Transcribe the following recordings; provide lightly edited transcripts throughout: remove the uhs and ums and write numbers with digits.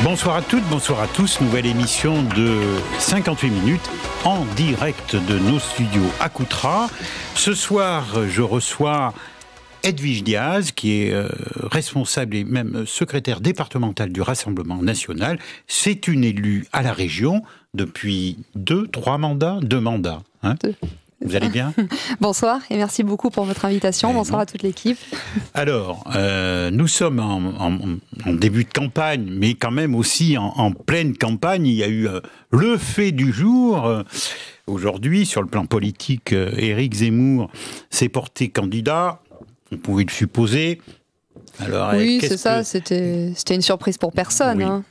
Bonsoir à toutes, bonsoir à tous. Nouvelle émission de 58 minutes en direct de nos studios à Coutras. Ce soir, je reçois Edwige Diaz, qui est responsable et même secrétaire départementale du Rassemblement national. C'est une élue à la région depuis deux mandats. Hein. Vous allez bien ? Bonsoir et merci beaucoup pour votre invitation. Bonsoir à toute l'équipe. Alors, nous sommes en début de campagne, mais quand même aussi en pleine campagne. Il y a eu le fait du jour. Aujourd'hui, sur le plan politique, Éric Zemmour s'est porté candidat. On pouvait le supposer. Alors, oui, c'est ça. C'était une surprise pour personne. Oui. Hein.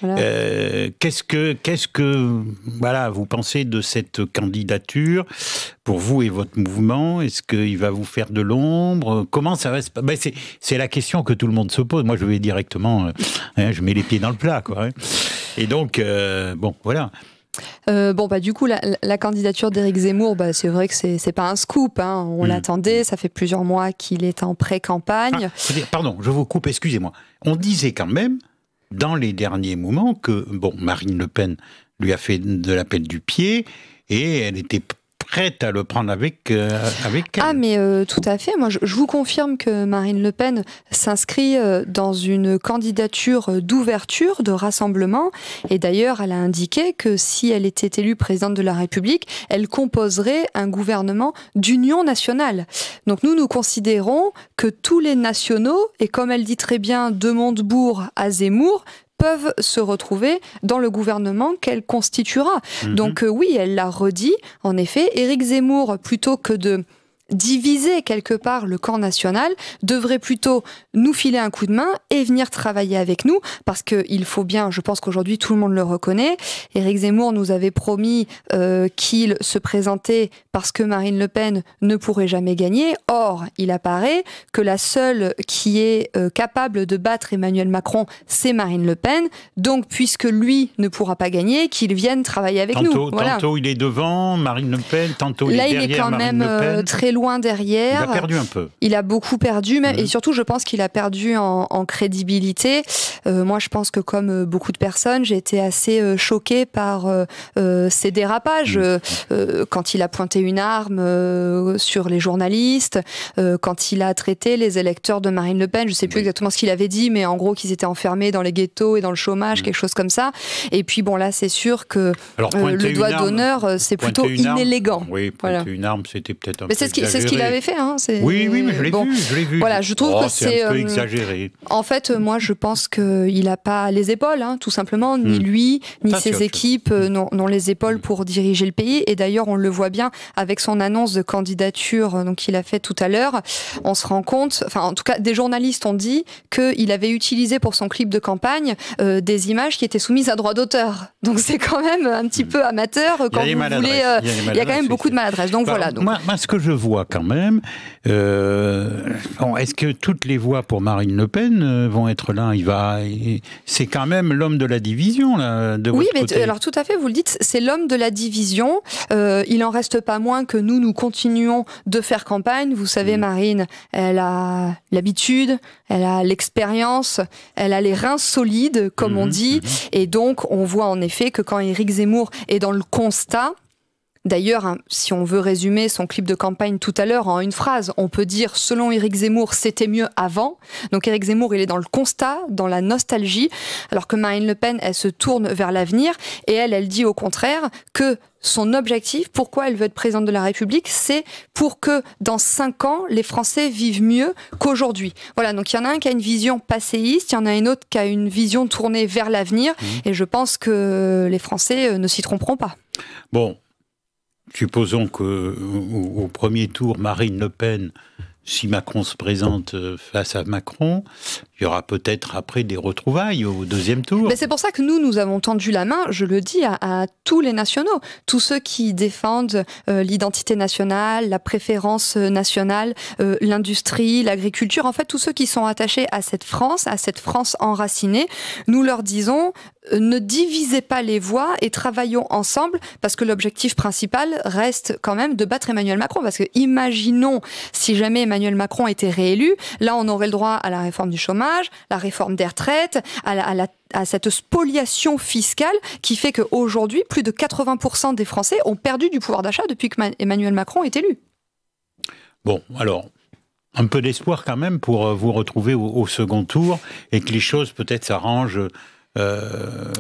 Voilà. Qu'est-ce que voilà, vous pensez de cette candidature pour vous et votre mouvement? Est-ce qu'il va vous faire de l'ombre? Comment ça va se passer? C'est la question que tout le monde se pose. Moi, je vais directement, je mets les pieds dans le plat, quoi. Hein. Et donc, bon, voilà. Du coup, la candidature d'Éric Zemmour, c'est vrai que c'est pas un scoop. Hein. On l'attendait. Ça fait plusieurs mois qu'il est en pré-campagne. Pardon, je vous coupe. Excusez-moi. On disait quand même, dans les derniers moments, que Marine Le Pen lui a fait de la pelle du pied et elle était prête à le prendre avec elle. Ah mais tout à fait. Moi, je vous confirme que Marine Le Pen s'inscrit dans une candidature d'ouverture, de rassemblement. Et d'ailleurs, elle a indiqué que si elle était élue présidente de la République, elle composerait un gouvernement d'union nationale. Donc nous considérons que tous les nationaux, et comme elle dit très bien, de Montebourg à Zemmour, peuvent se retrouver dans le gouvernement qu'elle constituera. Donc oui, elle l'a redit. En effet, Éric Zemmour, plutôt que de diviser quelque part le camp national, devrait plutôt nous filer un coup de main et venir travailler avec nous, parce qu'il faut bien, je pense qu'aujourd'hui tout le monde le reconnaît, Éric Zemmour nous avait promis qu'il se présentait parce que Marine Le Pen ne pourrait jamais gagner. Or, il apparaît que la seule qui est capable de battre Emmanuel Macron, c'est Marine Le Pen. Donc, puisque lui ne pourra pas gagner, qu'il vienne travailler avec nous. Voilà. Tantôt il est devant Marine Le Pen, tantôt il est derrière Là, il est quand Marine Le Pen. même très loin derrière. Il a perdu un peu. Il a beaucoup perdu, même, et surtout, je pense qu'il a perdu en crédibilité. Moi, je pense que comme beaucoup de personnes, j'ai été assez choquée par ses dérapages. Quand il a pointé une arme sur les journalistes, quand il a traité les électeurs de Marine Le Pen, je ne sais plus exactement ce qu'il avait dit, mais en gros qu'ils étaient enfermés dans les ghettos et dans le chômage, quelque chose comme ça. Et puis bon, là, c'est sûr que le doigt d'honneur, c'est plutôt inélégant. Oui, pointer une arme, c'était peut-être un peu exagéré. C'est ce qu'il avait fait. Hein. Oui, mais je l'ai vu. Voilà, je trouve que c'est un peu exagéré. En fait, moi, je pense qu'il n'a pas les épaules, hein, tout simplement. Ni lui, ni ses équipes n'ont les épaules pour diriger le pays. Et d'ailleurs, on le voit bien avec son annonce de candidature qu'il a fait tout à l'heure. On se rend compte, enfin, en tout cas, des journalistes ont dit qu'il avait utilisé pour son clip de campagne des images qui étaient soumises à droit d'auteur. Donc, c'est quand même un petit peu amateur quand vous voulez. Il y a quand même beaucoup de maladresse. Donc, voilà. Donc. Moi, ce que je vois quand même, est-ce que toutes les voix pour Marine Le Pen vont être là? C'est quand même l'homme de la division, là, de votre côté. Alors tout à fait, vous le dites, c'est l'homme de la division. Il en reste pas moins que nous continuons de faire campagne. Vous savez, Marine, elle a l'habitude, elle a l'expérience, elle a les reins solides, comme on dit. Et donc, on voit en effet que quand Éric Zemmour est dans le constat. D'ailleurs, hein, si on veut résumer son clip de campagne tout à l'heure en une phrase, on peut dire, selon Éric Zemmour, c'était mieux avant. Donc Éric Zemmour, il est dans le constat, dans la nostalgie, alors que Marine Le Pen, elle se tourne vers l'avenir et elle dit au contraire que son objectif, pourquoi elle veut être présidente de la République, c'est pour que dans 5 ans, les Français vivent mieux qu'aujourd'hui. Voilà, donc il y en a un qui a une vision passéiste, il y en a un autre qui a une vision tournée vers l'avenir, et je pense que les Français ne s'y tromperont pas. Bon. Supposons qu'au premier tour, Marine Le Pen, si Macron se présente face à Macron, il y aura peut-être après des retrouvailles au deuxième tour. Mais c'est pour ça que nous avons tendu la main, je le dis, à tous les nationaux. Tous ceux qui défendent l'identité nationale, la préférence nationale, l'industrie, l'agriculture. En fait, tous ceux qui sont attachés à cette France enracinée. Nous leur disons, ne divisez pas les voix et travaillons ensemble, parce que l'objectif principal reste quand même de battre Emmanuel Macron. Parce que imaginons, si jamais Emmanuel Emmanuel Macron était réélu, là on aurait le droit à la réforme du chômage, la réforme des retraites, à cette spoliation fiscale qui fait qu'aujourd'hui, plus de 80% des Français ont perdu du pouvoir d'achat depuis que Emmanuel Macron est élu. Bon, alors, un peu d'espoir quand même pour vous retrouver au second tour et que les choses peut-être s'arrangent.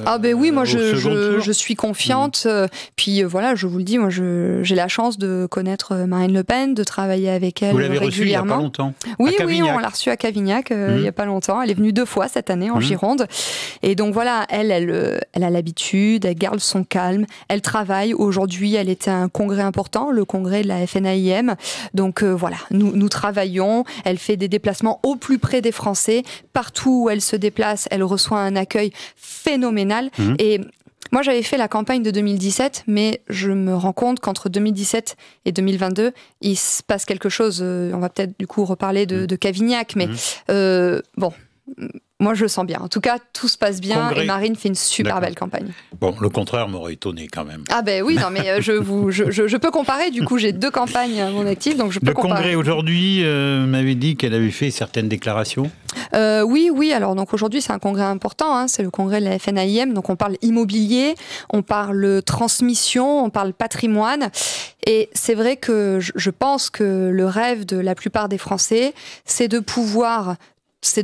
Ah ben oui, moi je suis confiante. Puis voilà, je vous le dis, moi j'ai la chance de connaître Marine Le Pen, de travailler avec elle régulièrement. Vous l'avez reçue il n'y a pas longtemps. Oui, on l'a reçue à Cavignac il n'y a pas longtemps. Elle est venue 2 fois cette année en Gironde. Et donc voilà, elle a l'habitude, elle garde son calme, elle travaille. Aujourd'hui, elle était à un congrès important, le congrès de la FNAIM. Donc voilà, nous travaillons. Elle fait des déplacements au plus près des Français. Partout où elle se déplace, elle reçoit un accueil phénoménal. Et moi, j'avais fait la campagne de 2017, mais je me rends compte qu'entre 2017 et 2022, il se passe quelque chose. On va peut-être du coup reparler de Cavignac, mais bon, moi je le sens bien. En tout cas, tout se passe bien et Marine fait une super belle campagne. Bon, le contraire m'aurait étonné quand même. Ah ben oui, non mais je peux comparer. Du coup, j'ai 2 campagnes à mon actif, donc je peux comparer. Le congrès aujourd'hui m'avait dit qu'elle avait fait certaines déclarations. Oui. Alors donc aujourd'hui, c'est un congrès important. Hein, c'est le congrès de la FNAIM. Donc on parle immobilier, on parle transmission, on parle patrimoine. Et c'est vrai que je pense que le rêve de la plupart des Français, c'est de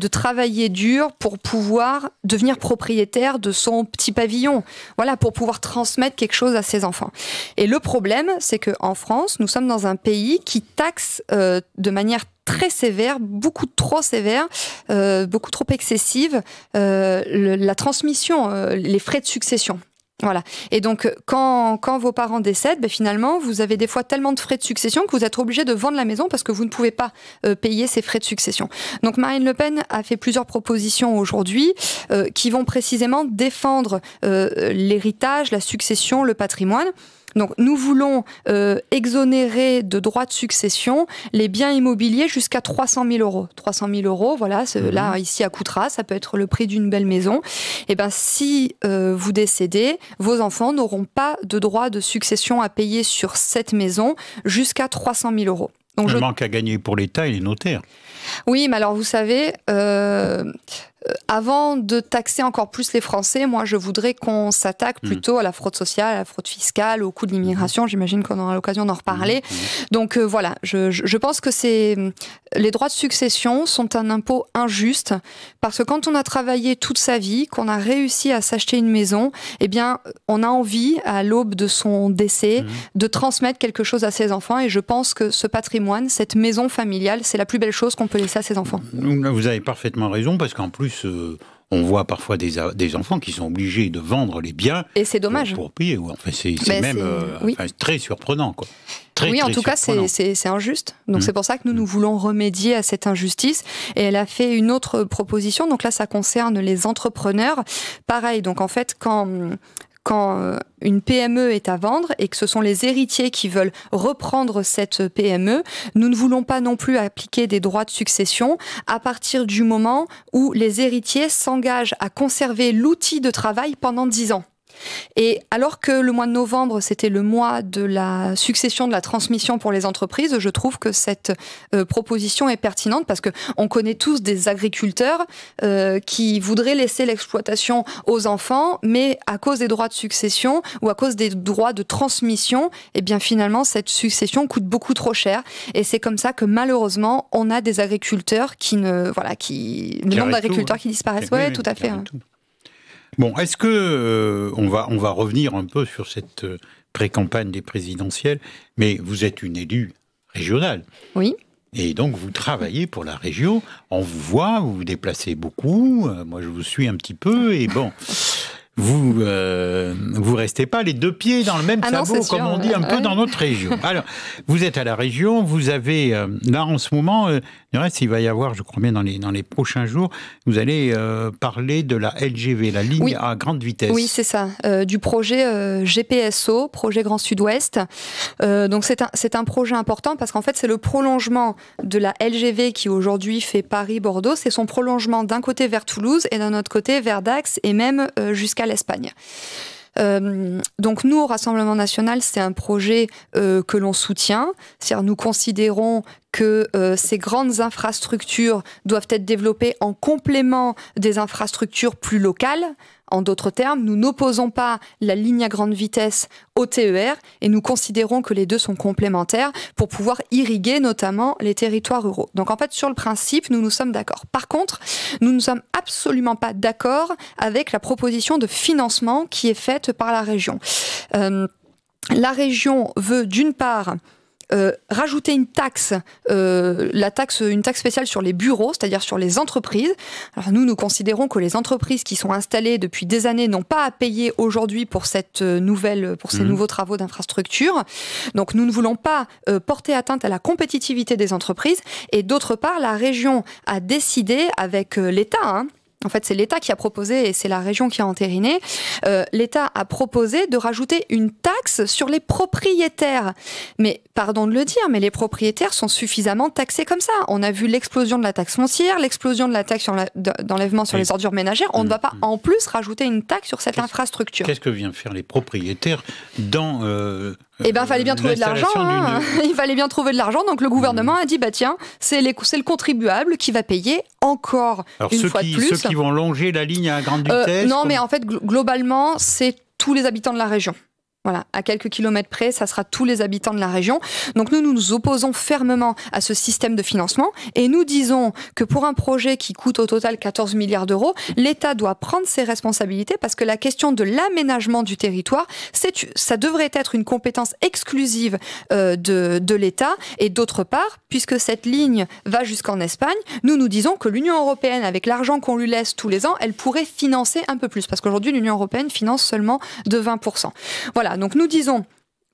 travailler dur pour pouvoir devenir propriétaire de son petit pavillon. Voilà, pour pouvoir transmettre quelque chose à ses enfants. Et le problème, c'est qu'en France, nous sommes dans un pays qui taxe de manière très sévère, beaucoup trop sévère, beaucoup trop excessive, la transmission, les frais de succession. Voilà. Et donc, quand vos parents décèdent, ben finalement, vous avez des fois tellement de frais de succession que vous êtes obligé de vendre la maison parce que vous ne pouvez pas payer ces frais de succession. Donc, Marine Le Pen a fait plusieurs propositions aujourd'hui qui vont précisément défendre l'héritage, la succession, le patrimoine. Donc, nous voulons exonérer de droits de succession les biens immobiliers jusqu'à 300 000 euros. 300 000 euros, voilà, là, ici à Coutras, ça peut être le prix d'une belle maison. Et ben, si vous décédez, vos enfants n'auront pas de droit de succession à payer sur cette maison jusqu'à 300 000 euros. Donc, le manque à gagner pour l'État et les notaires. Oui, mais alors, vous savez... avant de taxer encore plus les Français, moi je voudrais qu'on s'attaque plutôt à la fraude sociale, à la fraude fiscale, au coût de l'immigration. J'imagine qu'on aura l'occasion d'en reparler. Donc voilà, je pense que les droits de succession sont un impôt injuste parce que quand on a travaillé toute sa vie, qu'on a réussi à s'acheter une maison, eh bien on a envie à l'aube de son décès de transmettre quelque chose à ses enfants et je pense que ce patrimoine, cette maison familiale, c'est la plus belle chose qu'on peut laisser à ses enfants. Vous avez parfaitement raison parce qu'en plus on voit parfois des enfants qui sont obligés de vendre les biens. Et c'est dommage. Pour payer. Enfin, c'est même très surprenant, quoi. En tout cas, c'est injuste. Donc c'est pour ça que nous voulons remédier à cette injustice. Et elle a fait une autre proposition. Donc là, ça concerne les entrepreneurs. Pareil, donc en fait, quand une PME est à vendre et que ce sont les héritiers qui veulent reprendre cette PME, nous ne voulons pas non plus appliquer des droits de succession à partir du moment où les héritiers s'engagent à conserver l'outil de travail pendant 10 ans. Et alors que le mois de novembre, c'était le mois de la succession, de la transmission pour les entreprises, je trouve que cette proposition est pertinente parce qu'on connaît tous des agriculteurs qui voudraient laisser l'exploitation aux enfants, mais à cause des droits de succession ou à cause des droits de transmission, eh bien finalement, cette succession coûte beaucoup trop cher. Et c'est comme ça que malheureusement, on a des agriculteurs le nombre d'agriculteurs qui disparaissent. Oui, tout à fait. Bon, est-ce que on va revenir un peu sur cette pré-campagne des présidentielles, mais vous êtes une élue régionale. Oui. Et donc vous travaillez pour la région, on vous voit, vous vous déplacez beaucoup, moi je vous suis un petit peu, et bon... Vous restez pas les 2 pieds dans le même sabot, comme on dit un peu dans notre région. Alors, vous êtes à la région, vous avez, là en ce moment, du reste, il va y avoir, je crois bien dans les prochains jours, vous allez parler de la LGV, la ligne à grande vitesse. Oui, c'est ça, du projet GPSO, projet Grand Sud-Ouest. Donc c'est un projet important parce qu'en fait, c'est le prolongement de la LGV qui aujourd'hui fait Paris-Bordeaux. C'est son prolongement d'un côté vers Toulouse et d'un autre côté vers Dax et même jusqu'à l'Espagne. Donc nous, au Rassemblement National, c'est un projet que l'on soutient. C'est-à-dire, nous considérons que ces grandes infrastructures doivent être développées en complément des infrastructures plus locales. En d'autres termes, nous n'opposons pas la ligne à grande vitesse au TER et nous considérons que les deux sont complémentaires pour pouvoir irriguer notamment les territoires ruraux. Donc en fait, sur le principe, nous sommes d'accord. Par contre, nous ne sommes absolument pas d'accord avec la proposition de financement qui est faite par la région. La région veut d'une part rajouter une taxe spéciale sur les bureaux, c'est-à-dire sur les entreprises. Alors nous considérons que les entreprises qui sont installées depuis des années n'ont pas à payer aujourd'hui pour ces nouveaux travaux d'infrastructure. Donc nous ne voulons pas porter atteinte à la compétitivité des entreprises. Et d'autre part, la région a décidé avec l'État, en fait, c'est l'État qui a proposé et c'est la région qui a entériné. L'État a proposé de rajouter une taxe sur les propriétaires. Mais, pardon de le dire, mais les propriétaires sont suffisamment taxés comme ça. On a vu l'explosion de la taxe foncière, l'explosion de la taxe d'enlèvement sur les ordures ménagères. On ne va pas en plus rajouter une taxe sur cette infrastructure. Qu'est-ce que viennent faire les propriétaires dans... Eh bien, il fallait bien trouver de l'argent. Il fallait bien trouver de l'argent. Donc, le gouvernement a dit, tiens, c'est le contribuable qui va payer encore une fois de plus. Ceux qui vont longer la ligne à grande vitesse mais en fait, globalement, c'est tous les habitants de la région. Voilà, à quelques kilomètres près, ça sera tous les habitants de la région. Donc nous nous opposons fermement à ce système de financement et nous disons que pour un projet qui coûte au total 14 milliards d'euros, l'État doit prendre ses responsabilités parce que la question de l'aménagement du territoire, ça devrait être une compétence exclusive de l'État. Et d'autre part, puisque cette ligne va jusqu'en Espagne, nous disons que l'Union européenne, avec l'argent qu'on lui laisse tous les ans, elle pourrait financer un peu plus. Parce qu'aujourd'hui, l'Union européenne finance seulement de 20%. Voilà. Donc nous disons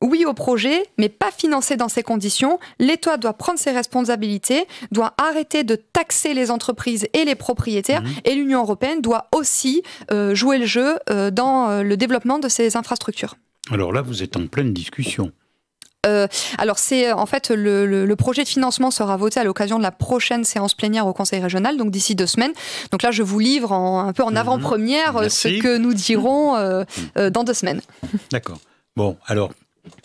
oui au projet, mais pas financé dans ces conditions. L'État doit prendre ses responsabilités, doit arrêter de taxer les entreprises et les propriétaires, et l'Union européenne doit aussi jouer le jeu dans le développement de ces infrastructures. Alors là, vous êtes en pleine discussion. Alors c'est en fait le projet de financement sera voté à l'occasion de la prochaine séance plénière au Conseil régional, donc d'ici 2 semaines. Donc là je vous livre un peu en avant-première ce que nous dirons dans 2 semaines. D'accord. Bon, alors,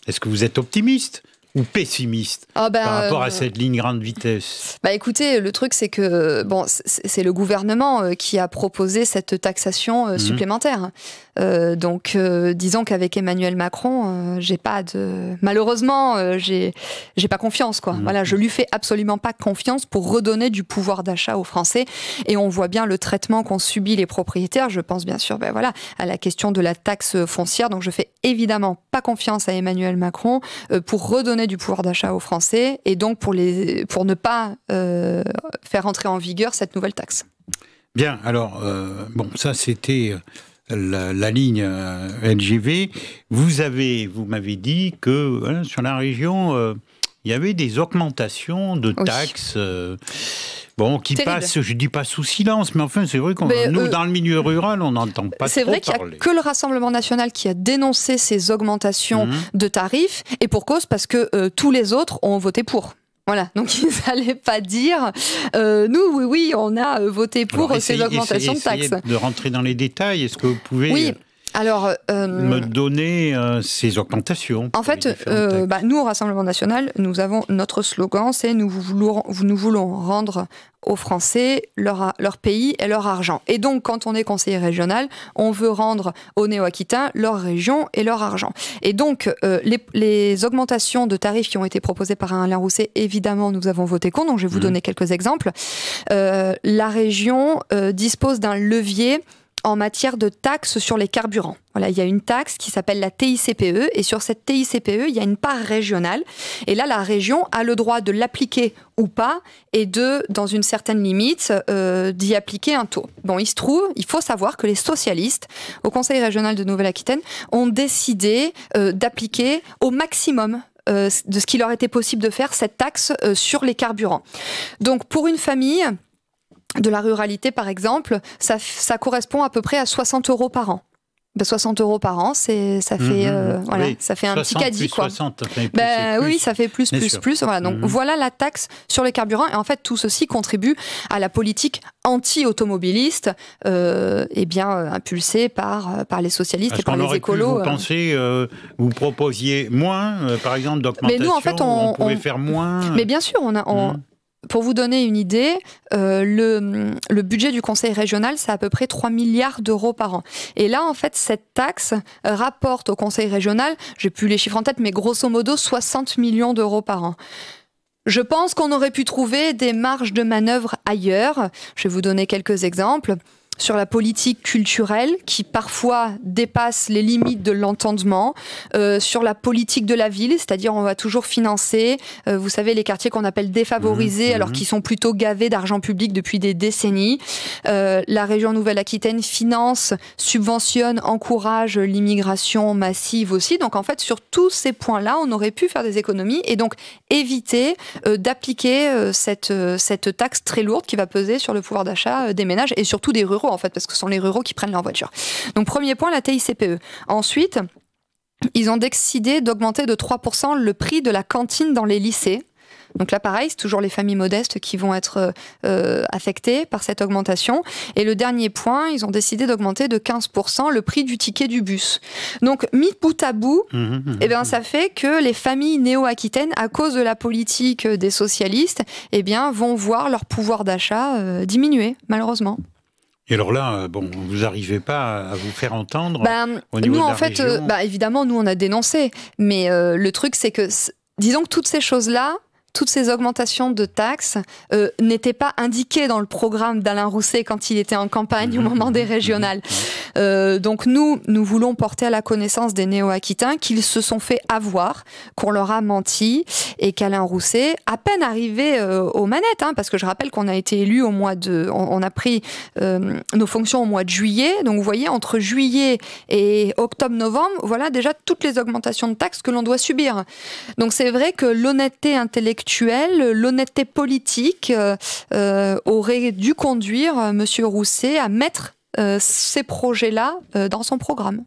est-ce que vous êtes optimiste ou pessimiste par rapport à cette ligne grande vitesse? Écoutez, le truc c'est que c'est le gouvernement qui a proposé cette taxation supplémentaire. Donc, disons qu'avec Emmanuel Macron, malheureusement, j'ai pas confiance, quoi. Voilà, je lui fais absolument pas confiance pour redonner du pouvoir d'achat aux Français. Et on voit bien le traitement qu'ont subi les propriétaires. Je pense bien sûr, à la question de la taxe foncière. Donc, je fais évidemment pas confiance à Emmanuel Macron pour redonner du pouvoir d'achat aux Français et donc pour ne pas faire entrer en vigueur cette nouvelle taxe. Bien, alors, ça c'était la ligne LGV. Vous m'avez dit que sur la région, il y avait des augmentations de taxes qui passent, je ne dis pas sous silence, mais enfin, c'est vrai que nous, dans le milieu rural, on n'entend pas trop parler. C'est vrai qu'il n'y a que le Rassemblement national qui a dénoncé ces augmentations de tarifs, et pour cause, parce que tous les autres ont voté pour. Voilà, donc ils n'allaient pas dire nous, oui, on a voté pour ces augmentations de taxes. De rentrer dans les détails, est-ce que vous pouvez me donner ces augmentations? En fait, nous, au Rassemblement national, nous avons notre slogan, c'est nous voulons rendre aux Français leur pays et leur argent. Et donc, quand on est conseiller régional, on veut rendre aux Néo-Aquitains leur région et leur argent. Et donc, les augmentations de tarifs qui ont été proposées par Alain Rousset, évidemment, nous avons voté contre. Donc, je vais vous donner quelques exemples. La région dispose d'un levier en matière de taxes sur les carburants. Voilà, il y a une taxe qui s'appelle la TICPE, et sur cette TICPE, il y a une part régionale. Et là, la région a le droit de l'appliquer ou pas, et dans une certaine limite, d'y appliquer un taux. Bon, il faut savoir que les socialistes, au Conseil régional de Nouvelle-Aquitaine, ont décidé d'appliquer au maximum de ce qu'il leur était possible de faire cette taxe sur les carburants. Donc, pour une famille de la ruralité, par exemple, ça correspond à peu près à 60 € par an. 60 € par an, ça fait ça fait un petit caddie, quoi. 60, ça fait oui, ça fait plus. Voilà. Donc voilà la taxe sur les carburants. Et en fait, tout ceci contribue à la politique anti-automobiliste, impulsée par les socialistes et par les écolos. Vous pensez, vous proposiez moins, par exemple, d'augmentation. Mais nous, en fait, on pouvait faire moins. Mais bien sûr, pour vous donner une idée, le budget du conseil régional, c'est à peu près 3 milliards d'euros par an. Et là, en fait, cette taxe rapporte au conseil régional, j'ai plus les chiffres en tête, mais grosso modo 60 millions d'euros par an. Je pense qu'on aurait pu trouver des marges de manœuvre ailleurs. Je vais vous donner quelques exemples. Sur la politique culturelle qui parfois dépasse les limites de l'entendement, sur la politique de la ville, c'est-à-dire on va toujours financer, vous savez, les quartiers qu'on appelle défavorisés, alors qu'ils sont plutôt gavés d'argent public depuis des décennies. La région Nouvelle-Aquitaine finance, subventionne, encourage l'immigration massive aussi. Donc en fait, sur tous ces points-là, on aurait pu faire des économies et donc éviter d'appliquer cette taxe très lourde qui va peser sur le pouvoir d'achat des ménages et surtout des ruraux, en fait, parce que ce sont les ruraux qui prennent leur voiture. Donc, premier point, la TICPE. Ensuite, ils ont décidé d'augmenter de 3% le prix de la cantine dans les lycées. Donc là, pareil, c'est toujours les familles modestes qui vont être affectées par cette augmentation. Et le dernier point, ils ont décidé d'augmenter de 15% le prix du ticket du bus. Donc, mis bout à bout, ça fait que les familles néo-aquitaines, à cause de la politique des socialistes, vont voir leur pouvoir d'achat diminuer, malheureusement. Et alors là, vous n'arrivez pas à vous faire entendre au niveau de la région. Évidemment, nous, on a dénoncé. Mais le truc, c'est que, disons que toutes ces choses-là, toutes ces augmentations de taxes n'étaient pas indiquées dans le programme d'Alain Rousset quand il était en campagne au moment des régionales. Donc nous voulons porter à la connaissance des néo-aquitains qu'ils se sont fait avoir, qu'on leur a menti et qu'Alain Rousset, à peine arrivé aux manettes, parce que je rappelle qu'on a été élu on a pris nos fonctions au mois de juillet. Donc vous voyez, entre juillet et octobre-novembre, voilà déjà toutes les augmentations de taxes que l'on doit subir. Donc c'est vrai que l'honnêteté intellectuelle, l'honnêteté politique aurait dû conduire M. Rousset à mettre ces projets-là dans son programme.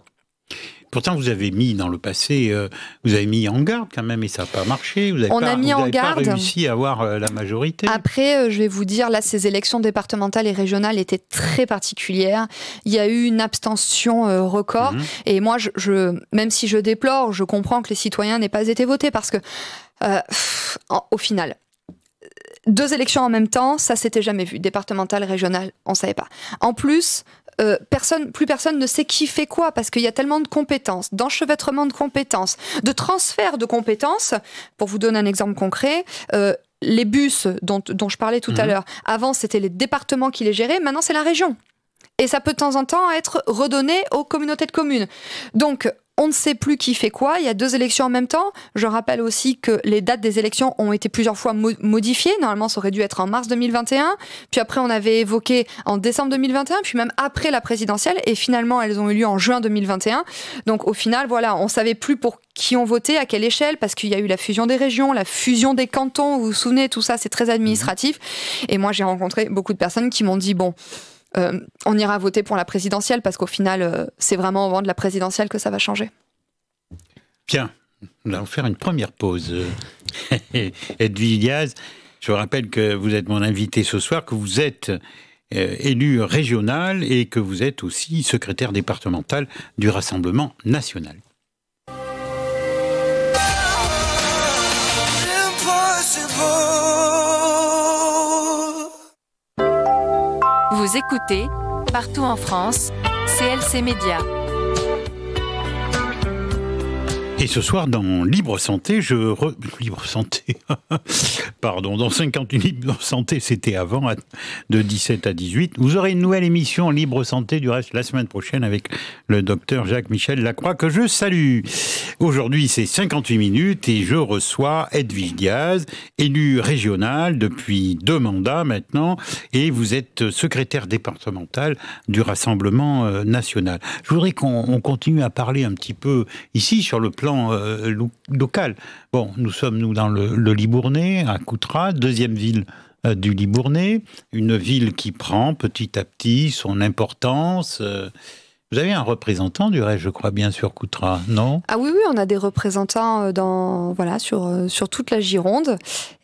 Pourtant, vous avez mis dans le passé, vous avez mis en garde quand même, et ça n'a pas marché. Vous n'avez pas réussi à avoir la majorité. Après, je vais vous dire, là, ces élections départementales et régionales étaient très particulières. Il y a eu une abstention record. Et moi, même si je déplore, je comprends que les citoyens n'aient pas été votés parce que, au final, 2 élections en même temps, ça s'était jamais vu. Départementale, régionale, on ne savait pas. En plus, plus personne ne sait qui fait quoi parce qu'il y a tellement de compétences, d'enchevêtrement de compétences, de transfert de compétences. Pour vous donner un exemple concret, les bus dont je parlais tout à l'heure, avant c'était les départements qui les géraient, maintenant c'est la région. Et ça peut de temps en temps être redonné aux communautés de communes. Donc, on ne sait plus qui fait quoi. Il y a 2 élections en même temps. Je rappelle aussi que les dates des élections ont été plusieurs fois modifiées. Normalement, ça aurait dû être en mars 2021. Puis après, on avait évoqué en décembre 2021. Puis même après la présidentielle. Et finalement, elles ont eu lieu en juin 2021. Donc au final, voilà, on ne savait plus pour qui on votait, à quelle échelle, parce qu'il y a eu la fusion des régions, la fusion des cantons. Vous vous souvenez, tout ça, c'est très administratif. Et moi, j'ai rencontré beaucoup de personnes qui m'ont dit, on ira voter pour la présidentielle parce qu'au final, c'est vraiment au moment de la présidentielle que ça va changer. Bien, nous allons faire une première pause. Edwige Diaz, je vous rappelle que vous êtes mon invité ce soir, que vous êtes élu régional et que vous êtes aussi secrétaire départemental du Rassemblement national. Vous écoutez, partout en France, CLC Média. Et ce soir, dans Libre Santé, Libre Santé, pardon, dans 58 Libre Santé, c'était avant, de 17 à 18. Vous aurez une nouvelle émission Libre Santé, du reste, la semaine prochaine, avec le docteur Jacques-Michel Lacroix, que je salue. Aujourd'hui, c'est 58 minutes et je reçois Edwige Diaz, élue régionale depuis 2 mandats maintenant, et vous êtes secrétaire départemental du Rassemblement national. Je voudrais qu'on continue à parler un petit peu ici sur le plan local. Bon, nous sommes dans le Libournais, à Coutras, 2e ville du Libournais, une ville qui prend petit à petit son importance. Vous avez un représentant du reste, je crois bien, sur Coutras, non? Ah oui, on a des représentants sur toute la Gironde.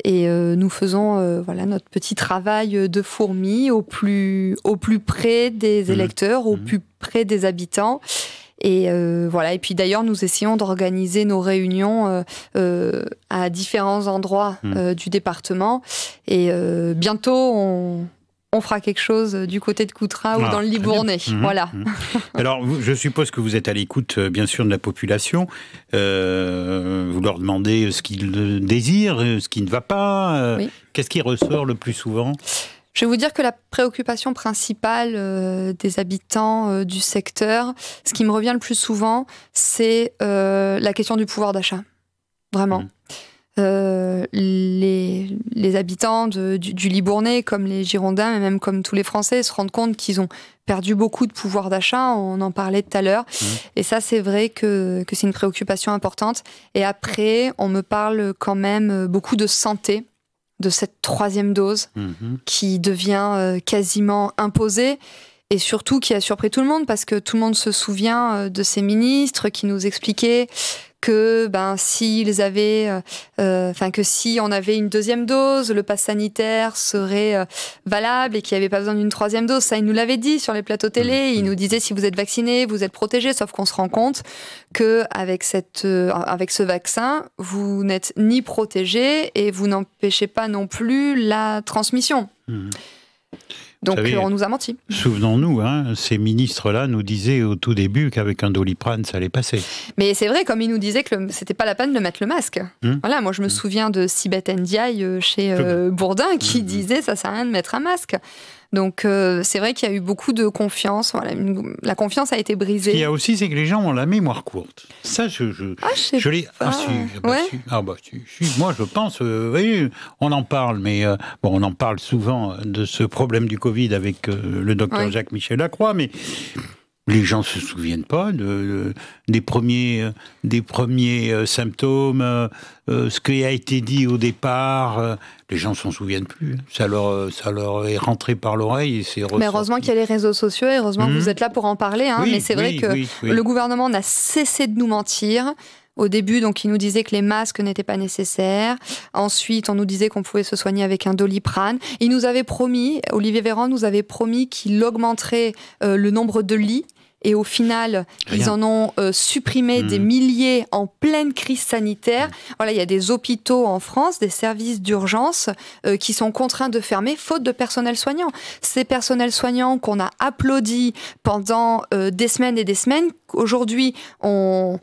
Et nous faisons notre petit travail de fourmi au plus près des électeurs, au plus près des habitants. Et et puis d'ailleurs, nous essayons d'organiser nos réunions à différents endroits du département. Et bientôt, on fera quelque chose du côté de Coutras ou dans le Libournais. Voilà. Alors, je suppose que vous êtes à l'écoute, bien sûr, de la population. Vous leur demandez ce qu'ils désirent, ce qui ne va pas. Oui. Qu'est-ce qui ressort le plus souvent ? Je vais vous dire que la préoccupation principale des habitants du secteur, ce qui me revient le plus souvent, c'est la question du pouvoir d'achat. Vraiment. Les habitants du Libournais, comme les Girondins, mais même comme tous les Français, se rendent compte qu'ils ont perdu beaucoup de pouvoir d'achat. On en parlait tout à l'heure. Et ça, c'est vrai que c'est une préoccupation importante. Et après, on me parle quand même beaucoup de santé, de cette 3e dose qui devient quasiment imposée. Et surtout qui a surpris tout le monde, parce que tout le monde se souvient de ces ministres qui nous expliquaient que s'ils avaient, que si on avait une 2e dose, le pass sanitaire serait valable et qu'il n'y avait pas besoin d'une 3e dose. Ça, ils nous l'avaient dit sur les plateaux télé. Ils nous disaient, si vous êtes vacciné, vous êtes protégé. Sauf qu'on se rend compte que avec ce vaccin, vous n'êtes ni protégé et vous n'empêchez pas non plus la transmission. Donc, on nous a menti. Souvenons-nous, ces ministres-là nous disaient au tout début qu'avec un Doliprane, ça allait passer. Mais c'est vrai, comme ils nous disaient que c'était pas la peine de mettre le masque. Voilà, moi, je me souviens de Sibeth Ndiaye chez Bourdin qui disait ça sert à rien de mettre un masque. Donc, c'est vrai qu'il y a eu beaucoup de confiance. Voilà, la confiance a été brisée. Ce qu'il y a aussi, c'est que les gens ont la mémoire courte. Ça, je l'ai... Moi, je pense... oui, on en parle, mais... on en parle souvent de ce problème du Covid avec le docteur Jacques-Michel Lacroix, mais... Les gens ne se souviennent pas des premiers symptômes, ce qui a été dit au départ. Les gens ne s'en souviennent plus. Ça leur est rentré par l'oreille et c'est ressorti. Mais heureusement qu'il y a les réseaux sociaux et heureusement que vous êtes là pour en parler. Mais c'est vrai que le gouvernement n'a cessé de nous mentir. Au début, donc, il nous disait que les masques n'étaient pas nécessaires. Ensuite, on nous disait qu'on pouvait se soigner avec un Doliprane. Il nous avait promis, Olivier Véran nous avait promis qu'il augmenterait le nombre de lits. Et au final, ils en ont supprimé des milliers en pleine crise sanitaire. Voilà, il y a des hôpitaux en France, des services d'urgence qui sont contraints de fermer faute de personnel soignant. Ces personnels soignants qu'on a applaudis pendant des semaines et des semaines, aujourd'hui, on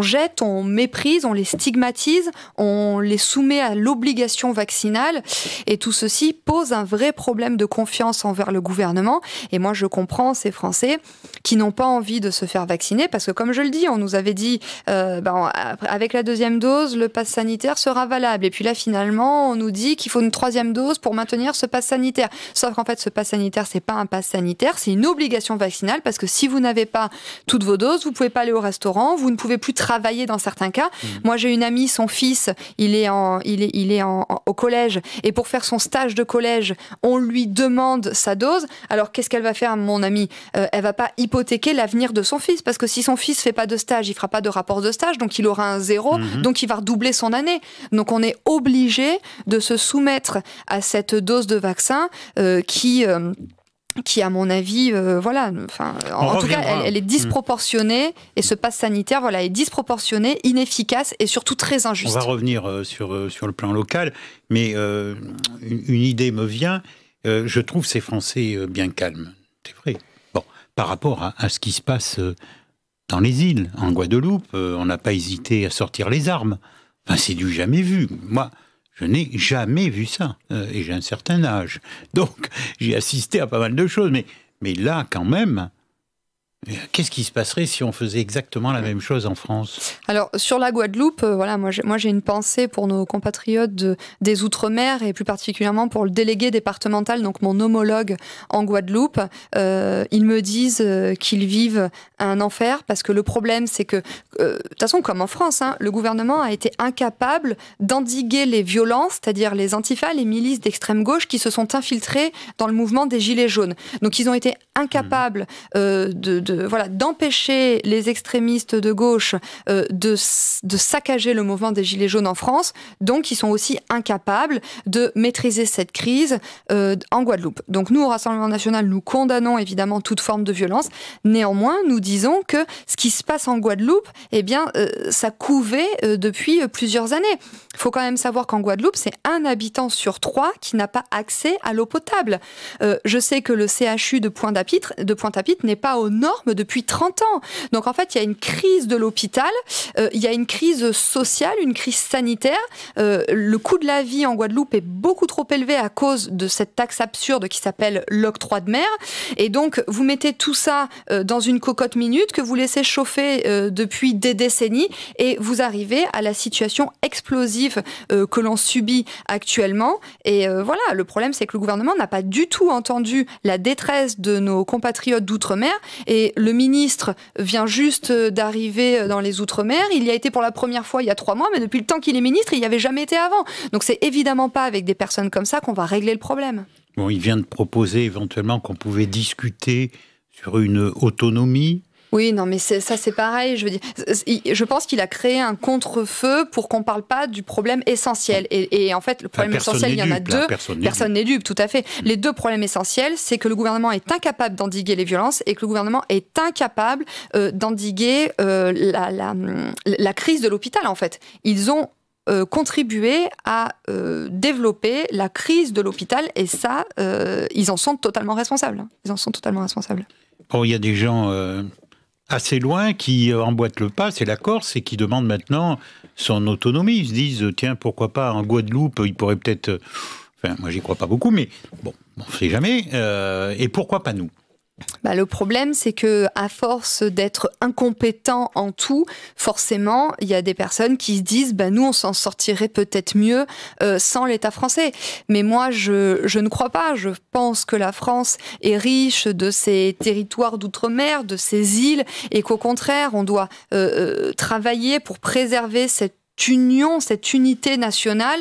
jette, on méprise, on les stigmatise, on les soumet à l'obligation vaccinale. Et tout ceci pose un vrai problème de confiance envers le gouvernement. Et moi, je comprends ces Français qui n'ont pas envie de se faire vacciner, parce que comme je le dis, on nous avait dit avec la 2e dose, le pass sanitaire sera valable. Et puis là, finalement, on nous dit qu'il faut une 3e dose pour maintenir ce pass sanitaire. Sauf qu'en fait, ce pass sanitaire, c'est pas un pass sanitaire, c'est une obligation vaccinale, parce que si vous n'avez pas toutes vos doses, vous pouvez pas aller au restaurant, vous ne pouvez plus travailler dans certains cas. Moi, j'ai une amie, son fils, il est au collège, et pour faire son stage de collège, on lui demande sa dose. Alors, qu'est-ce qu'elle va faire, mon amie ? Elle va pas hypothéquer l'avenir de son fils, parce que si son fils fait pas de stage, il fera pas de rapport de stage, donc il aura un 0, donc il va redoubler son année. Donc on est obligé de se soumettre à cette dose de vaccin qui à mon avis, en tout cas, elle est disproportionnée, et ce pass sanitaire, est disproportionné, inefficace et surtout très injuste. On va revenir sur le plan local, mais une idée me vient. Je trouve ces Français bien calmes, c'est vrai. Par rapport à ce qui se passe dans les îles, en Guadeloupe, on n'a pas hésité à sortir les armes. Enfin, c'est du jamais vu. Moi, je n'ai jamais vu ça, et j'ai un certain âge. Donc, j'ai assisté à pas mal de choses, mais là, quand même... Qu'est-ce qui se passerait si on faisait exactement la même chose en France ? Alors, sur la Guadeloupe, moi j'ai une pensée pour nos compatriotes des Outre-mer, et plus particulièrement pour le délégué départemental, donc mon homologue en Guadeloupe. Ils me disent qu'ils vivent un enfer, parce que le problème, c'est que, de toute façon, comme en France, le gouvernement a été incapable d'endiguer les violences, c'est-à-dire les antifas, les milices d'extrême gauche qui se sont infiltrées dans le mouvement des Gilets jaunes. Donc, ils ont été incapables de d'empêcher les extrémistes de gauche de saccager le mouvement des Gilets jaunes en France. Donc, ils sont aussi incapables de maîtriser cette crise en Guadeloupe. Donc, nous, au Rassemblement national, nous condamnons évidemment toute forme de violence. Néanmoins, nous disons que ce qui se passe en Guadeloupe, eh bien, ça couvait depuis plusieurs années. Il faut quand même savoir qu'en Guadeloupe, c'est 1 habitant sur 3 qui n'a pas accès à l'eau potable. Je sais que le CHU de Pointe-à-Pitre n'est pas aux normes depuis 30 ans. Donc en fait, il y a une crise de l'hôpital, il y a une crise sociale, une crise sanitaire. Le coût de la vie en Guadeloupe est beaucoup trop élevé à cause de cette taxe absurde qui s'appelle l'octroi de mer. Et donc, vous mettez tout ça dans une cocotte minute que vous laissez chauffer depuis des décennies et vous arrivez à la situation explosive que l'on subit actuellement. Et voilà, le problème, c'est que le gouvernement n'a pas du tout entendu la détresse de nos compatriotes d'outre-mer. Et le ministre vient juste d'arriver dans les outre-mer. Il y a été pour la première fois il y a 3 mois, mais depuis le temps qu'il est ministre, il n'y avait jamais été avant. Donc c'est évidemment pas avec des personnes comme ça qu'on va régler le problème. Bon, il vient de proposer éventuellement qu'on pouvait discuter sur une autonomie. Oui, non, mais ça c'est pareil. Je veux dire, je pense qu'il a créé un contre-feu pour qu'on parle pas du problème essentiel. Et en fait, le problème essentiel, il y en a 2. Personne n'est dupe, tout à fait. Les 2 problèmes essentiels, c'est que le gouvernement est incapable d'endiguer les violences et que le gouvernement est incapable d'endiguer la crise de l'hôpital. En fait, ils ont contribué à développer la crise de l'hôpital et ça, ils en sont totalement responsables. Ils en sont totalement responsables. Bon, il y a des gens assez loin qui emboîtent le pas, c'est la Corse, et qui demandent maintenant son autonomie. Ils se disent, tiens, pourquoi pas en Guadeloupe, il pourrait peut-être... Enfin, moi, j'y crois pas beaucoup, mais bon, on ne sait jamais. Et pourquoi pas nous ? Le problème, c'est que à force d'être incompétent en tout, forcément, il y a des personnes qui se disent nous, on s'en sortirait peut-être mieux sans l'État français. Mais moi, je ne crois pas. Je pense que la France est riche de ses territoires d'outre-mer, de ses îles, et qu'au contraire, on doit travailler pour préserver cette union, cette unité nationale,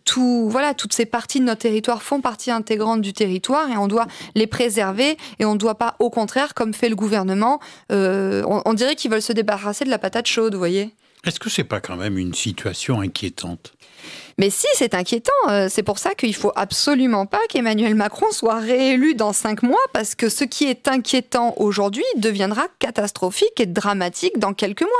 toutes ces parties de notre territoire font partie intégrante du territoire et on doit les préserver et on ne doit pas, au contraire, comme fait le gouvernement, on dirait qu'ils veulent se débarrasser de la patate chaude, vous voyez. Est-ce que c'est pas quand même une situation inquiétante ? Mais si, c'est inquiétant. C'est pour ça qu'il ne faut absolument pas qu'Emmanuel Macron soit réélu dans 5 mois, parce que ce qui est inquiétant aujourd'hui deviendra catastrophique et dramatique dans quelques mois.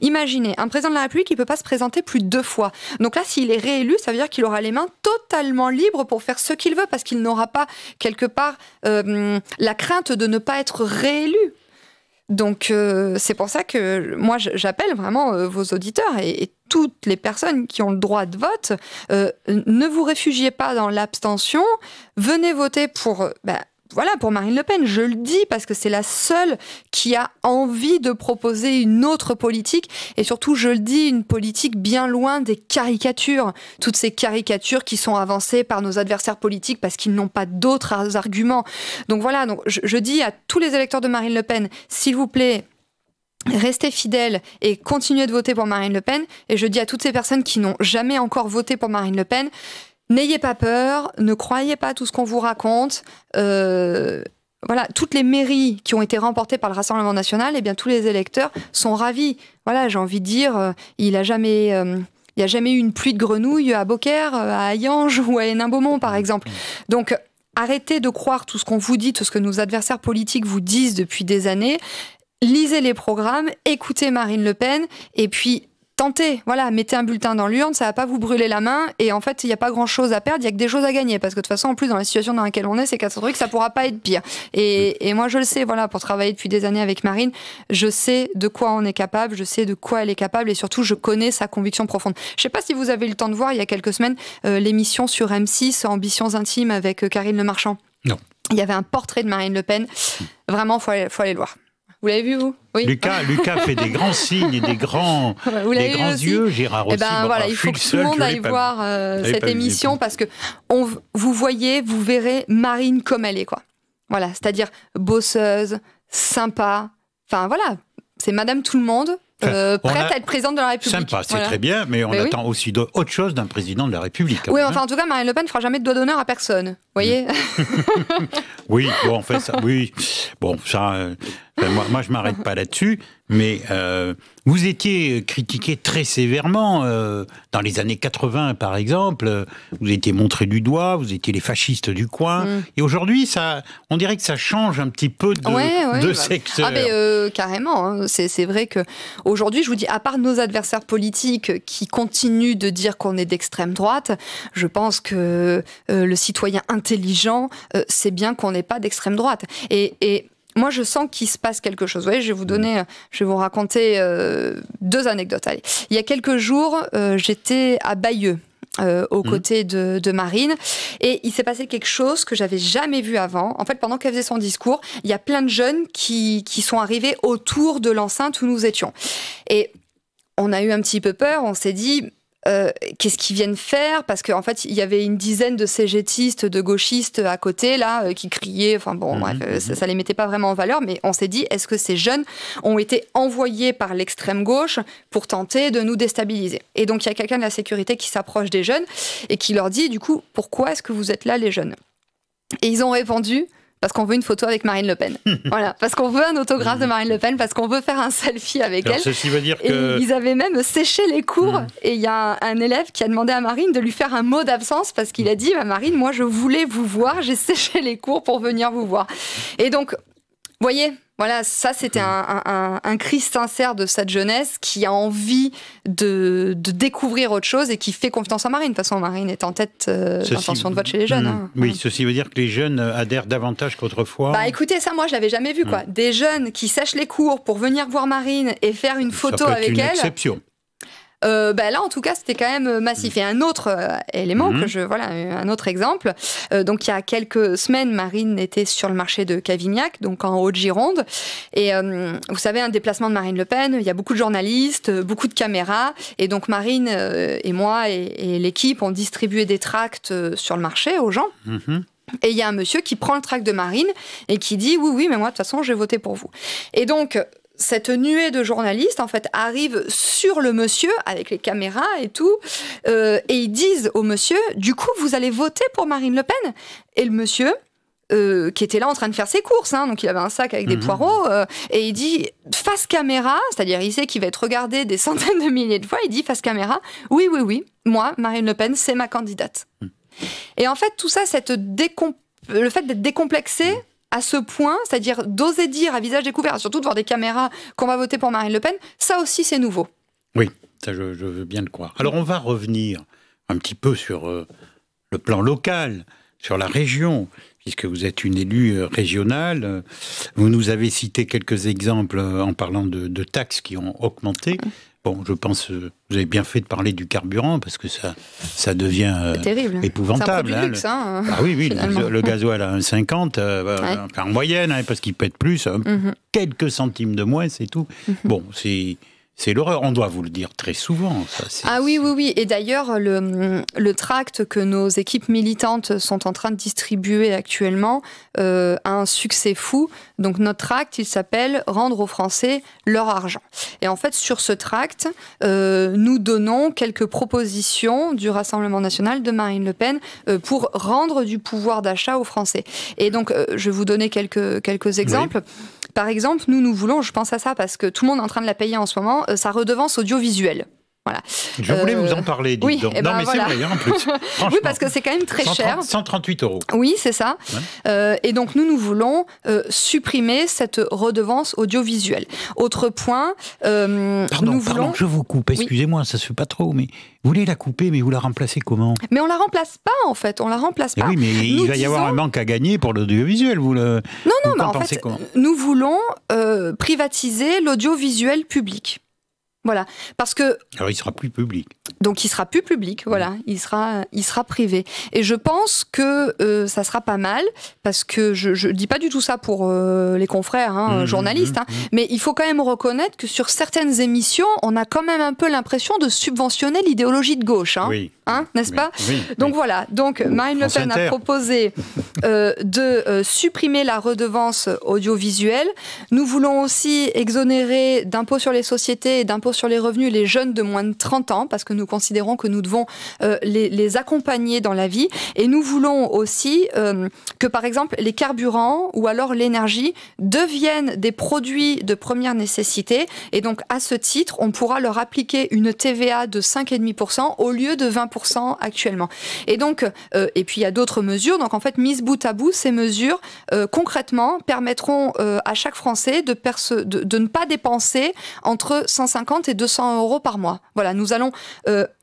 Imaginez, un président de la République, il ne peut pas se présenter plus de 2 fois. Donc là, s'il est réélu, ça veut dire qu'il aura les mains totalement libres pour faire ce qu'il veut, parce qu'il n'aura pas, quelque part, la crainte de ne pas être réélu. Donc, c'est pour ça que moi, j'appelle vraiment vos auditeurs et toutes les personnes qui ont le droit de vote, ne vous réfugiez pas dans l'abstention, venez voter pour Marine Le Pen. Je le dis parce que c'est la seule qui a envie de proposer une autre politique et surtout, je le dis, une politique bien loin des caricatures. Toutes ces caricatures qui sont avancées par nos adversaires politiques parce qu'ils n'ont pas d'autres arguments. Donc voilà, je dis à tous les électeurs de Marine Le Pen, s'il vous plaît, restez fidèles et continuez de voter pour Marine Le Pen. Et je dis à toutes ces personnes qui n'ont jamais encore voté pour Marine Le Pen, n'ayez pas peur, ne croyez pas tout ce qu'on vous raconte. Toutes les mairies qui ont été remportées par le Rassemblement national, tous les électeurs sont ravis. Voilà, j'ai envie de dire, il n'y a jamais eu une pluie de grenouilles à Beaucaire, à Hayange ou à Hénin-Beaumont, par exemple. Donc, arrêtez de croire tout ce qu'on vous dit, tout ce que nos adversaires politiques vous disent depuis des années. Lisez les programmes, écoutez Marine Le Pen, et puis tentez, mettez un bulletin dans l'urne, ça va pas vous brûler la main, et en fait, il n'y a pas grand-chose à perdre, il y a que des choses à gagner, parce que de toute façon, en plus, dans la situation dans laquelle on est, c'est catastrophique, ça pourra pas être pire. Et moi, je le sais, pour travailler depuis des années avec Marine, je sais de quoi on est capable, je sais de quoi elle est capable, et surtout, je connais sa conviction profonde. Je sais pas si vous avez eu le temps de voir, il y a quelques semaines, l'émission sur M6, Ambitions intimes, avec Karine Le Marchand. Non. Il y avait un portrait de Marine Le Pen. Vraiment, faut aller le voir. Vous l'avez vu, vous ? Oui. Lucas fait des grands signes et des grands yeux. Gérard aussi. Il faut que tout le monde aille voir cette émission parce que vous verrez Marine comme elle est, quoi. Voilà, c'est-à-dire bosseuse, sympa. Enfin, voilà, c'est Madame Tout-le-Monde. Prête à être présidente de la République. Sympa, c'est très bien, mais on attend aussi autre chose d'un président de la République. Oui, en tout cas, Marine Le Pen ne fera jamais de doigt d'honneur à personne. voyez. Oui, bon, en fait, ça, oui. Bon, ça, moi, je m'arrête pas là-dessus. Mais vous étiez critiqué très sévèrement dans les années 80, par exemple. Vous étiez montré du doigt, vous étiez les fascistes du coin. Et aujourd'hui, on dirait que ça change un petit peu de secteur. Ah ben, carrément. Hein. C'est vrai que aujourd'hui, je vous dis, à part nos adversaires politiques qui continuent de dire qu'on est d'extrême droite, je pense que le citoyen intelligent sait bien qu'on n'est pas d'extrême droite. Et moi, je sens qu'il se passe quelque chose. Vous voyez, je vais vous raconter 2 anecdotes. Allez. Il y a quelques jours, j'étais à Bayeux, aux côtés de Marine, et il s'est passé quelque chose que j'avais jamais vu avant. En fait, pendant qu'elle faisait son discours, il y a plein de jeunes qui sont arrivés autour de l'enceinte où nous étions. Et on a eu un petit peu peur, on s'est dit... qu'est-ce qu'ils viennent faire, parce qu'en fait il y avait une dizaine de cégétistes, de gauchistes à côté là qui criaient, enfin bon bref, ça les mettait pas vraiment en valeur, mais on s'est dit, est-ce que ces jeunes ont été envoyés par l'extrême gauche pour tenter de nous déstabiliser? Et donc il y a quelqu'un de la sécurité qui s'approche des jeunes et qui leur dit, du coup, pourquoi est-ce que vous êtes là les jeunes? Et ils ont répondu, parce qu'on veut une photo avec Marine Le Pen. Voilà, parce qu'on veut un autographe de Marine Le Pen, parce qu'on veut faire un selfie avec elle. Ceci veut dire que... Et ils avaient même séché les cours. Et il y a un élève qui a demandé à Marine de lui faire un mot d'absence parce qu'il a dit, Marine, moi je voulais vous voir, j'ai séché les cours pour venir vous voir. Et donc, vous voyez, voilà, ça c'était un cri sincère de cette jeunesse qui a envie de découvrir autre chose et qui fait confiance à Marine. De toute façon, Marine est en tête d'intention de vote chez les jeunes. Hein. Oui, ceci veut dire que les jeunes adhèrent davantage qu'autrefois. Bah écoutez, ça moi je l'avais jamais vu quoi. Des jeunes qui sèchent les cours pour venir voir Marine et faire une photo avec elle. C'est une exception. Là, en tout cas, c'était quand même massif. Et un autre élément, un autre exemple. Donc, il y a quelques semaines, Marine était sur le marché de Cavignac, donc en Haute-Gironde. Et vous savez, un déplacement de Marine Le Pen, il y a beaucoup de journalistes, beaucoup de caméras. Et donc, Marine et moi et l'équipe ont distribué des tracts sur le marché aux gens. Et il y a un monsieur qui prend le tract de Marine et qui dit « Oui, mais moi, de toute façon, je vais voter pour vous. » Et donc... cette nuée de journalistes, en fait, arrive sur le monsieur, avec les caméras et tout, et ils disent au monsieur, du coup, vous allez voter pour Marine Le Pen? Et le monsieur, qui était là en train de faire ses courses, hein, donc il avait un sac avec des poireaux, et il dit, face caméra, c'est-à-dire il sait qu'il va être regardé des centaines de milliers de fois, il dit face caméra, oui, moi, Marine Le Pen, c'est ma candidate. Et en fait, tout ça, le fait d'être décomplexé, à ce point, c'est-à-dire d'oser dire à visage découvert, surtout devant des caméras, qu'on va voter pour Marine Le Pen, ça aussi c'est nouveau. Oui, ça je veux bien le croire. Alors on va revenir un petit peu sur le plan local, sur la région, puisque vous êtes une élue régionale. Vous nous avez cité quelques exemples en parlant de taxes qui ont augmenté. Bon, je pense que vous avez bien fait de parler du carburant, parce que ça devient épouvantable. C'est un produit de luxe, hein, ah oui, le gasoil à 1,50, en moyenne, hein, parce qu'il pète plus, quelques centimes de moins, c'est tout. Bon, c'est l'horreur, on doit vous le dire très souvent. Ça, oui. Et d'ailleurs, le tract que nos équipes militantes sont en train de distribuer actuellement a un succès fou. Donc notre tract, il s'appelle « Rendre aux Français leur argent ». Et en fait, sur ce tract, nous donnons quelques propositions du Rassemblement national de Marine Le Pen pour rendre du pouvoir d'achat aux Français. Et donc, je vais vous donner quelques exemples. Oui. Par exemple, nous voulons, je pense à ça parce que tout le monde est en train de la payer en ce moment, sa redevance audiovisuelle. Voilà. Je voulais vous en parler, dites donc. Non, mais voilà. C'est vrai, en plus. Oui, parce que c'est quand même très cher. 138 €. Oui, c'est ça. Ouais. Et donc, nous voulons supprimer cette redevance audiovisuelle. Autre point, Pardon, je vous coupe, excusez-moi, ça se fait pas trop, mais vous voulez la couper, mais vous la remplacez comment? Mais on la remplace pas, en fait, on la remplace pas. Oui, mais il va y avoir un manque à gagner pour l'audiovisuel, Non, mais en fait, nous voulons privatiser l'audiovisuel public. Voilà, parce que... Alors, il sera plus public. Donc, il sera plus public, voilà, il sera privé. Et je pense que ça sera pas mal, parce que je dis pas du tout ça pour les confrères journalistes, mais il faut quand même reconnaître que sur certaines émissions, on a quand même un peu l'impression de subventionner l'idéologie de gauche. n'est-ce pas ? Donc voilà, donc Marine Le Pen a proposé de supprimer la redevance audiovisuelle. Nous voulons aussi exonérer d'impôts sur les sociétés et d'impôts sur les revenus les jeunes de moins de 30 ans, parce que nous considérons que nous devons les accompagner dans la vie. Et nous voulons aussi que, par exemple, les carburants ou alors l'énergie deviennent des produits de première nécessité. Et donc, à ce titre, on pourra leur appliquer une TVA de 5,5% au lieu de 20% actuellement. Et donc, et puis il y a d'autres mesures. Donc, en fait, mises bout à bout, ces mesures, concrètement, permettront à chaque Français de ne pas dépenser entre 150 et 200 euros par mois. Voilà, nous allons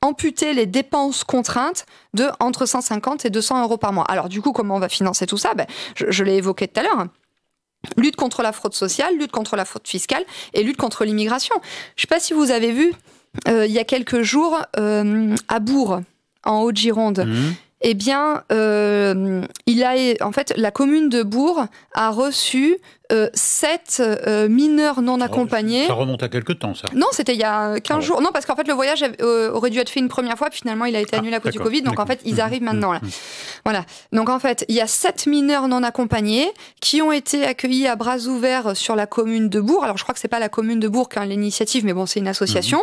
amputer les dépenses contraintes de entre 150 et 200 euros par mois. Alors, du coup, comment on va financer tout ça ? Je l'ai évoqué tout à l'heure. Lutte contre la fraude sociale, lutte contre la fraude fiscale et lutte contre l'immigration. Je ne sais pas si vous avez vu, il y a quelques jours, à Bourg, en Haute-Gironde, eh bien, en fait, la commune de Bourg a reçu 7 mineurs non accompagnés. Ça remonte à quelque temps, ça ? Non, c'était il y a 15 jours. Non, parce qu'en fait, le voyage aurait dû être fait une première fois, puis finalement, il a été annulé à cause du Covid. Donc, en fait, ils arrivent maintenant, là. Voilà. Donc, en fait, il y a 7 mineurs non accompagnés qui ont été accueillis à bras ouverts sur la commune de Bourg. Alors, je crois que c'est pas la commune de Bourg qui a l'initiative, mais bon, c'est une association.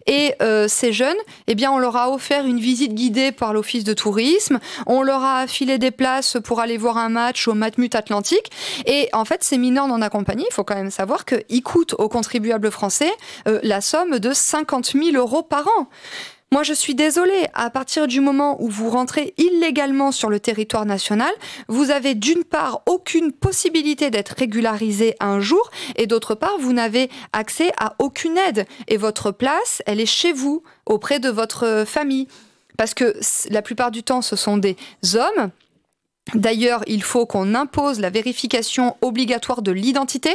Et ces jeunes, eh bien, on leur a offert une visite guidée par l'Office de tourisme. On leur a affilé des places pour aller voir un match au Matmut Atlantique. Et en fait, ces mineurs non accompagnés, il faut quand même savoir qu'ils coûtent aux contribuables français la somme de 50 000 euros par an. Moi, je suis désolée, à partir du moment où vous rentrez illégalement sur le territoire national, vous avez d'une part aucune possibilité d'être régularisé un jour, et d'autre part, vous n'avez accès à aucune aide. Et votre place, elle est chez vous, auprès de votre famille. Parce que la plupart du temps, ce sont des hommes. D'ailleurs, il faut qu'on impose la vérification obligatoire de l'identité.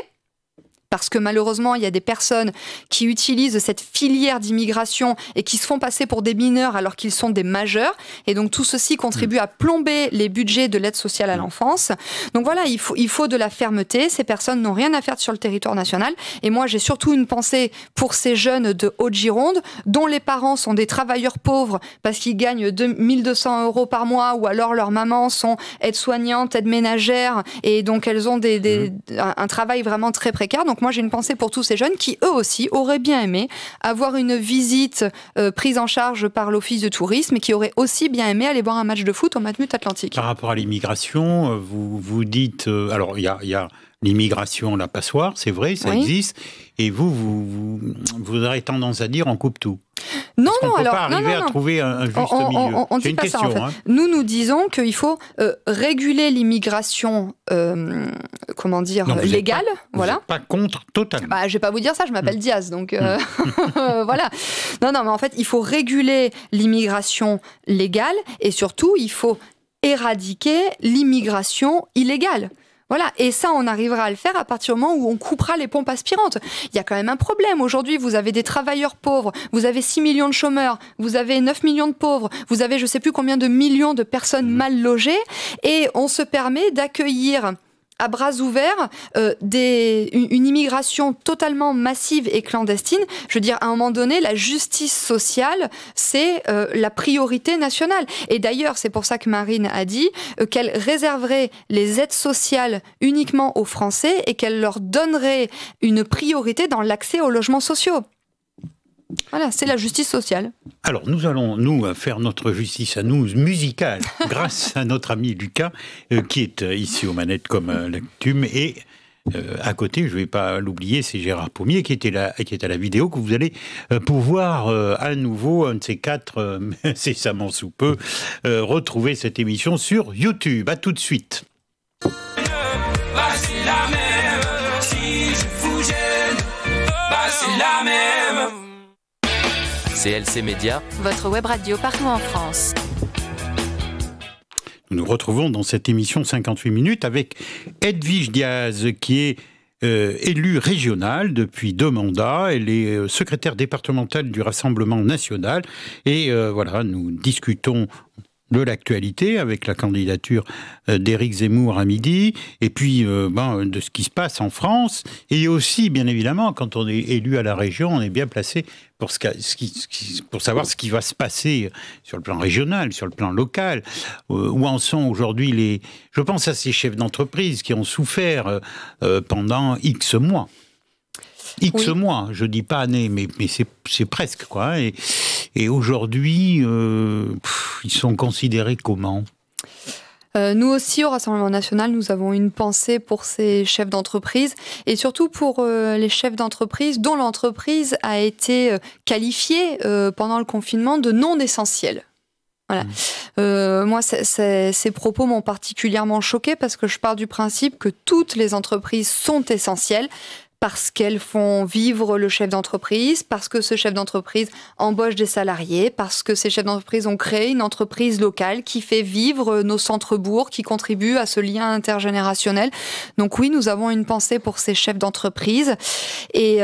Parce que malheureusement, il y a des personnes qui utilisent cette filière d'immigration et qui se font passer pour des mineurs alors qu'ils sont des majeurs. Et donc tout ceci contribue à plomber les budgets de l'aide sociale à l'enfance. Donc voilà, il faut de la fermeté. Ces personnes n'ont rien à faire sur le territoire national. Et moi, j'ai surtout une pensée pour ces jeunes de Haute-Gironde dont les parents sont des travailleurs pauvres parce qu'ils gagnent 1 200 euros par mois, ou alors leurs mamans sont aides-soignantes, aides-ménagères, et donc elles ont un travail vraiment très précaire. Donc moi, j'ai une pensée pour tous ces jeunes qui, eux aussi, auraient bien aimé avoir une visite prise en charge par l'Office de tourisme, et qui auraient aussi bien aimé aller voir un match de foot au Matmut Atlantique. Par rapport à l'immigration, vous dites... alors, il y a l'immigration, la passoire, c'est vrai, ça existe. Et vous aurez tendance à dire on coupe tout. Non, on non, peut alors... pas arriver à trouver un juste milieu. On dit pas question, ça, en fait. Nous disons qu'il faut réguler l'immigration, légale. Vous n'êtes pas contre totalement. Je vais pas vous dire ça, je m'appelle Diaz, donc voilà. Non, mais en fait, il faut réguler l'immigration légale, et surtout, il faut éradiquer l'immigration illégale. Voilà, et ça, on arrivera à le faire à partir du moment où on coupera les pompes aspirantes. Il y a quand même un problème. Aujourd'hui, vous avez des travailleurs pauvres, vous avez 6 millions de chômeurs, vous avez 9 millions de pauvres, vous avez je ne sais plus combien de millions de personnes mal logées, et on se permet d'accueillir à bras ouverts une immigration totalement massive et clandestine. Je veux dire, à un moment donné, la justice sociale, c'est la priorité nationale. Et d'ailleurs, c'est pour ça que Marine a dit qu'elle réserverait les aides sociales uniquement aux Français et qu'elle leur donnerait une priorité dans l'accès aux logements sociaux. Voilà, c'est la justice sociale. Alors, nous allons, faire notre justice à nous, musicale, grâce à notre ami Lucas, qui est ici aux manettes comme l'actume, et à côté, je ne vais pas l'oublier, c'est Gérard Pommier, qui est à la vidéo, que vous allez pouvoir à nouveau, un de ces quatre, incessamment sous peu, retrouver cette émission sur YouTube. À tout de suite. C'est la même, si je vous gêne, c'est la même. CLC Média, votre web radio partout en France. Nous nous retrouvons dans cette émission 58 minutes avec Edwige Diaz, qui est élue régionale depuis 2 mandats. Elle est secrétaire départementale du Rassemblement national. Et voilà, nous discutons de l'actualité avec la candidature d'Éric Zemmour à midi, et puis de ce qui se passe en France, et aussi, bien évidemment, quand on est élu à la région, on est bien placé pour savoir ce qui va se passer sur le plan régional, sur le plan local, où en sont aujourd'hui je pense à ces chefs d'entreprise qui ont souffert pendant X mois. X mois, je dis pas années, mais c'est presque, quoi. Et aujourd'hui, ils sont considérés comment ? Nous aussi, au Rassemblement national, nous avons une pensée pour ces chefs d'entreprise et surtout pour les chefs d'entreprise dont l'entreprise a été qualifiée pendant le confinement de non essentiels. Voilà. Moi, ces propos m'ont particulièrement choquée parce que je pars du principe que toutes les entreprises sont essentielles, parce qu'elles font vivre le chef d'entreprise, parce que ce chef d'entreprise embauche des salariés, parce que ces chefs d'entreprise ont créé une entreprise locale qui fait vivre nos centres-bourgs, qui contribue à ce lien intergénérationnel. Donc oui, nous avons une pensée pour ces chefs d'entreprise et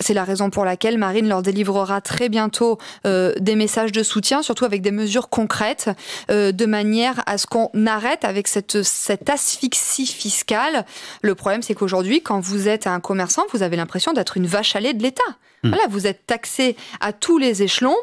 c'est la raison pour laquelle Marine leur délivrera très bientôt des messages de soutien, surtout avec des mesures concrètes, de manière à ce qu'on arrête avec cette asphyxie fiscale. Le problème, c'est qu'aujourd'hui, quand vous êtes un commerçant, vous avez l'impression d'être une vache à lait de l'État. Voilà, vous êtes taxé à tous les échelons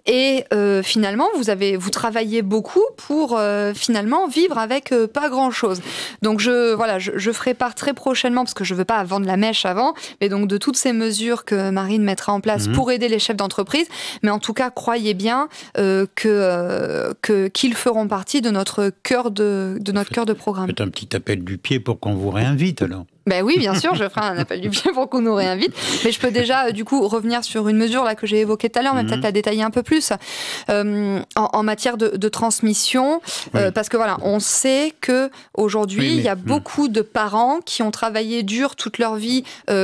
et finalement, vous travaillez beaucoup pour finalement vivre avec pas grand-chose. Donc je ferai part très prochainement, parce que je ne veux pas vendre la mèche avant, mais donc de toutes ces mesures que Marine mettra en place pour aider les chefs d'entreprise. Mais en tout cas, croyez bien qu'ils feront partie de notre cœur de programme. Faites un petit appel du pied pour qu'on vous réinvite alors. Ben oui, bien sûr, je ferai un appel du pied pour qu'on nous réinvite. Mais je peux déjà, du coup, revenir sur une mesure là que j'ai évoquée tout à l'heure, mais peut-être la détailler un peu plus. En matière de transmission, parce que voilà, on sait que aujourd'hui, il y a beaucoup de parents qui ont travaillé dur toute leur vie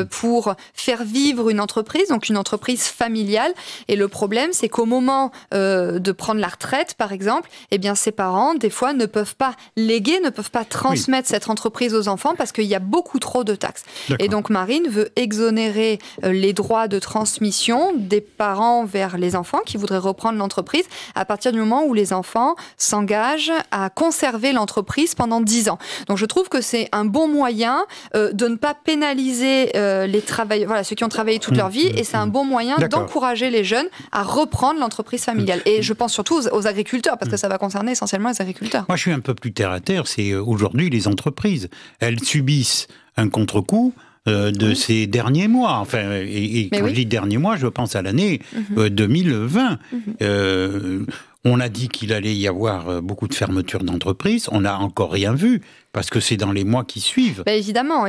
pour faire vivre une entreprise, donc une entreprise familiale. Et le problème, c'est qu'au moment de prendre la retraite, par exemple, eh bien, ces parents, des fois, ne peuvent pas léguer, ne peuvent pas transmettre cette entreprise aux enfants parce qu'il y a beaucoup trop de taxes. Et donc Marine veut exonérer les droits de transmission des parents vers les enfants qui voudraient reprendre l'entreprise à partir du moment où les enfants s'engagent à conserver l'entreprise pendant 10 ans. Donc je trouve que c'est un bon moyen de ne pas pénaliser les travailleurs, voilà, ceux qui ont travaillé toute leur vie, et c'est un bon moyen d'encourager les jeunes à reprendre l'entreprise familiale. Et je pense surtout aux agriculteurs, parce que ça va concerner essentiellement les agriculteurs. Moi je suis un peu plus terre à terre, c'est aujourd'hui les entreprises, elles subissent un contre-coup de ces derniers mois. Enfin, et quand je dis derniers mois, je pense à l'année 2020. On a dit qu'il allait y avoir beaucoup de fermetures d'entreprises. On n'a encore rien vu, parce que c'est dans les mois qui suivent. Évidemment.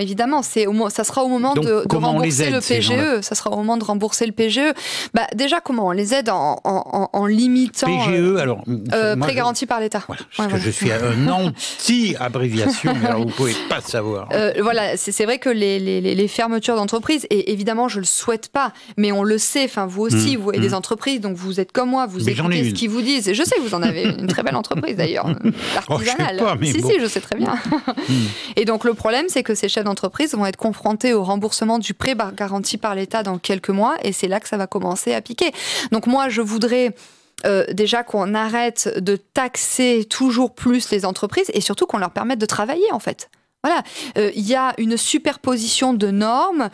Ça sera au moment de rembourser le PGE. Ça sera au moment de rembourser le PGE. Déjà, comment on les aide en limitant... PGE, alors... prêt garanti par l'État. Voilà, parce que je suis un anti-abréviation, mais alors vous ne pouvez pas savoir. Voilà, c'est vrai que les fermetures d'entreprises, et évidemment, je ne le souhaite pas, mais on le sait, enfin, vous aussi, vous voyez des entreprises, donc vous êtes comme moi, vous écoutez ce qu'ils vous disent. Je sais que vous en avez une très belle entreprise, d'ailleurs, artisanale. Si, je sais très bien. Et donc, le problème, c'est que ces chefs d'entreprise vont être confrontés au remboursement du prêt garanti par l'État dans quelques mois, et c'est là que ça va commencer à piquer. Donc, moi, je voudrais... déjà qu'on arrête de taxer toujours plus les entreprises et surtout qu'on leur permette de travailler, en fait. Voilà, il y a une superposition de normes,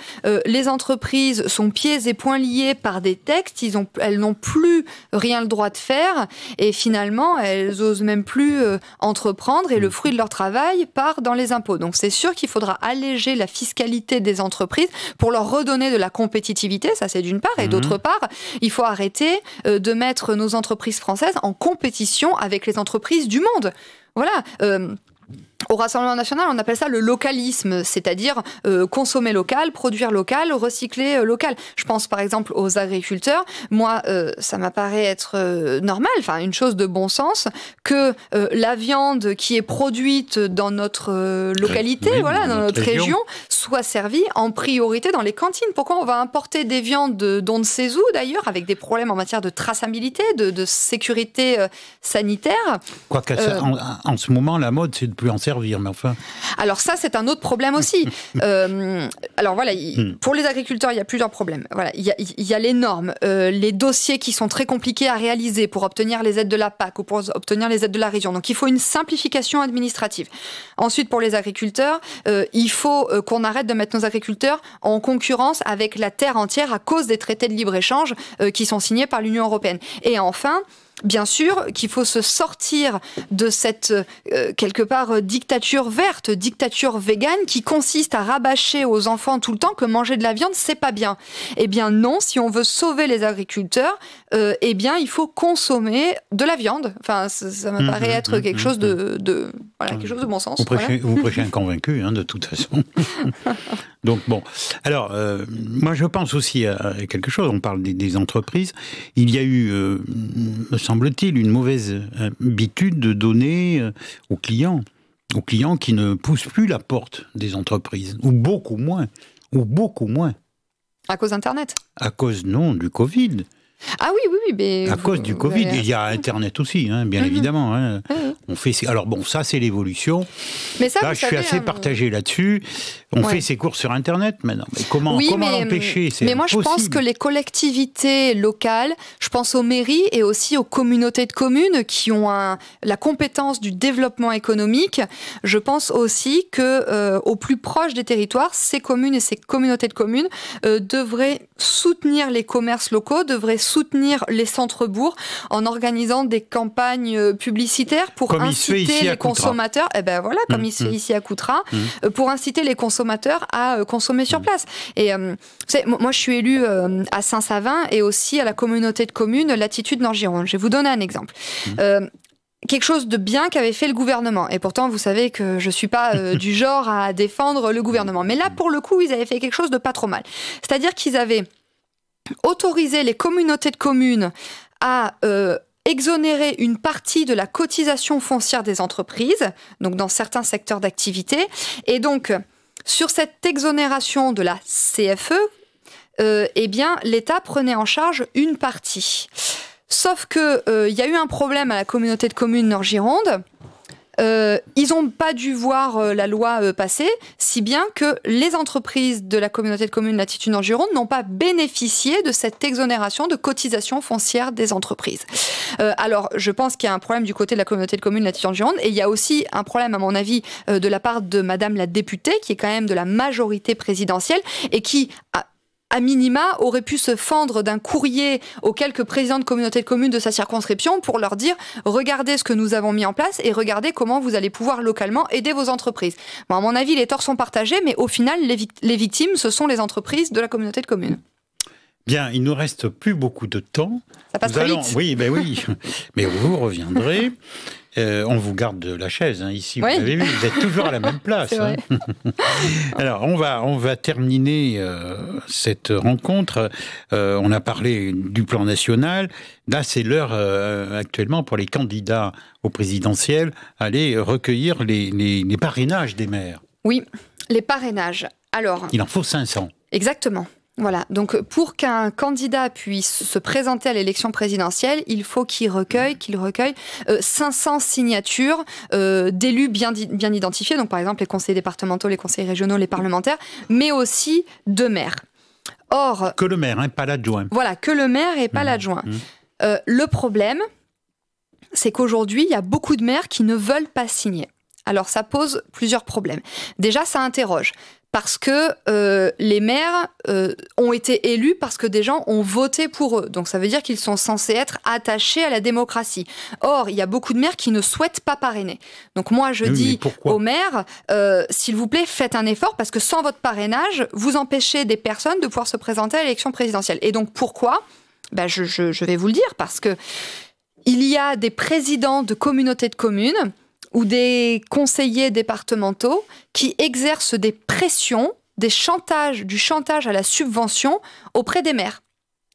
les entreprises sont pieds et poings liés par des textes, elles n'ont plus rien le droit de faire et finalement elles osent même plus entreprendre et le fruit de leur travail part dans les impôts. Donc c'est sûr qu'il faudra alléger la fiscalité des entreprises pour leur redonner de la compétitivité, ça c'est d'une part, et d'autre part, il faut arrêter de mettre nos entreprises françaises en compétition avec les entreprises du monde. Voilà. Au Rassemblement national, on appelle ça le localisme, c'est-à-dire consommer local, produire local, recycler local. Je pense par exemple aux agriculteurs. Moi, ça m'apparaît être normal, enfin une chose de bon sens, que la viande qui est produite dans notre localité, dans notre région, soit servie en priorité dans les cantines. Pourquoi on va importer des viandes d'on ne sait où d'ailleurs, avec des problèmes en matière de traçabilité, de sécurité sanitaire. Quoique en ce moment, la mode, c'est de plus en servir. servir, mais enfin... Alors ça, c'est un autre problème aussi. Alors voilà, pour les agriculteurs, il y a plusieurs problèmes. Voilà, il y a les normes, les dossiers qui sont très compliqués à réaliser pour obtenir les aides de la PAC ou pour obtenir les aides de la région. Donc il faut une simplification administrative. Ensuite, pour les agriculteurs, il faut qu'on arrête de mettre nos agriculteurs en concurrence avec la terre entière à cause des traités de libre-échange qui sont signés par l'Union européenne. Et enfin, bien sûr qu'il faut se sortir de cette, quelque part, dictature verte, dictature végane qui consiste à rabâcher aux enfants tout le temps que manger de la viande, c'est pas bien. Eh bien non, si on veut sauver les agriculteurs, eh bien il faut consommer de la viande. Enfin, ça me paraît être quelque chose voilà, quelque chose de bon sens. Vous prêchez un convaincu, hein, de toute façon. Donc bon, alors moi je pense aussi à quelque chose. On parle des entreprises. Il y a eu, me semble-t-il, une mauvaise habitude de donner aux clients qui ne poussent plus la porte des entreprises, ou beaucoup moins. À cause d'Internet. À cause, non, du Covid. Ah oui, mais... À cause du Covid. Et il y a Internet aussi, hein, bien évidemment. Hein. On fait... Alors bon, ça c'est l'évolution. Mais ça, là, je suis assez partagé là-dessus. On fait ses courses sur Internet maintenant. Mais comment l'empêcher? Mais moi, je pense que les collectivités locales, je pense aux mairies et aussi aux communautés de communes qui ont la compétence du développement économique, je pense aussi que au plus proche des territoires, ces communes et ces communautés de communes devraient soutenir les commerces locaux, devraient soutenir les centres-bourgs en organisant des campagnes publicitaires pour inciter les consommateurs, comme il se fait ici à Coutras, pour inciter les consommateurs à consommer sur place. Et moi, je suis élue à Saint-Savin et aussi à la communauté de communes Latitude Nord-Gironde. Je vais vous donner un exemple. Quelque chose de bien qu'avait fait le gouvernement. Et pourtant, vous savez que je ne suis pas du genre à défendre le gouvernement. Mais là, pour le coup, ils avaient fait quelque chose de pas trop mal. C'est-à-dire qu'ils avaient autorisé les communautés de communes à exonérer une partie de la cotisation foncière des entreprises, donc dans certains secteurs d'activité. Et donc, sur cette exonération de la CFE, eh bien, l'État prenait en charge une partie. Sauf qu'il y a eu un problème à la communauté de communes Nord-Gironde. Ils n'ont pas dû voir la loi passer, si bien que les entreprises de la communauté de communes Latitude Nord-Gironde n'ont pas bénéficié de cette exonération de cotisation foncière des entreprises. Alors, je pense qu'il y a un problème du côté de la communauté de communes Latitude Nord-Gironde, et il y a aussi un problème, à mon avis, de la part de Madame la députée, qui est quand même de la majorité présidentielle, et qui à minima, aurait pu se fendre d'un courrier aux quelques présidents de communautés de communes de sa circonscription pour leur dire « Regardez ce que nous avons mis en place et regardez comment vous allez pouvoir localement aider vos entreprises. » Bon, à mon avis, les torts sont partagés, mais au final, les victimes, ce sont les entreprises de la communauté de communes. Bien, il ne nous reste plus beaucoup de temps. Ça passe très vite. Oui, mais vous reviendrez. On vous garde de la chaise, hein, ici, vous avez vu, vous êtes toujours à la même place. Hein. Alors, on va terminer cette rencontre. On a parlé du plan national. Là, c'est l'heure actuellement pour les candidats au présidentiel aller recueillir les parrainages des maires. Oui, les parrainages. Alors, il en faut 500. Exactement. Voilà, donc pour qu'un candidat puisse se présenter à l'élection présidentielle, il faut qu'il recueille 500 signatures d'élus bien identifiés, donc par exemple les conseillers départementaux, les conseillers régionaux, les parlementaires, mais aussi de maires. Or, que le maire, hein, pas l'adjoint. Voilà, que le maire et pas l'adjoint. Le problème, c'est qu'aujourd'hui, il y a beaucoup de maires qui ne veulent pas signer. Alors ça pose plusieurs problèmes. Déjà, ça interroge. Parce que les maires ont été élus parce que des gens ont voté pour eux. Donc ça veut dire qu'ils sont censés être attachés à la démocratie. Or, il y a beaucoup de maires qui ne souhaitent pas parrainer. Donc moi, je dis aux maires, s'il vous plaît, faites un effort parce que sans votre parrainage, vous empêchez des personnes de pouvoir se présenter à l'élection présidentielle. Et donc pourquoi ? Je vais vous le dire, parce que il y a des présidents de communautés de communes ou des conseillers départementaux qui exercent des pressions, du chantage à la subvention auprès des maires.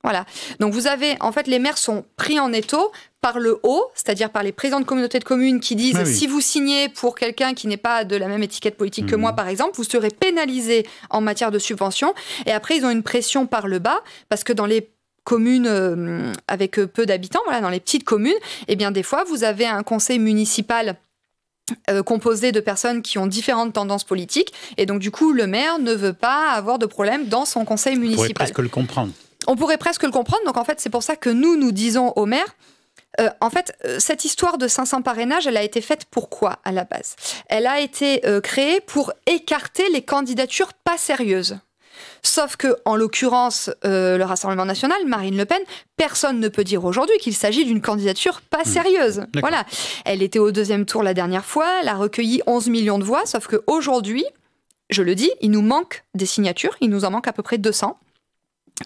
Voilà. Donc vous avez, en fait, les maires sont pris en étau par le haut, c'est-à-dire par les présidents de communautés de communes qui disent si vous signez pour quelqu'un qui n'est pas de la même étiquette politique que moi, par exemple, vous serez pénalisé en matière de subvention. Et après, ils ont une pression par le bas, parce que dans les communes avec peu d'habitants, voilà, dans les petites communes, eh bien, des fois, vous avez un conseil municipal composé de personnes qui ont différentes tendances politiques. Et donc, du coup, le maire ne veut pas avoir de problème dans son conseil municipal. On pourrait presque le comprendre. On pourrait presque le comprendre. Donc, en fait, c'est pour ça que nous disons au maire, cette histoire de 500 parrainages, elle a été faite pour quoi, à la base ? Elle a été créée pour écarter les candidatures pas sérieuses. Sauf que, en l'occurrence, le Rassemblement national, Marine Le Pen, personne ne peut dire aujourd'hui qu'il s'agit d'une candidature pas sérieuse. Voilà. Elle était au 2e tour la dernière fois, elle a recueilli 11 millions de voix, sauf qu'aujourd'hui, je le dis, il nous manque des signatures, il nous en manque à peu près 200.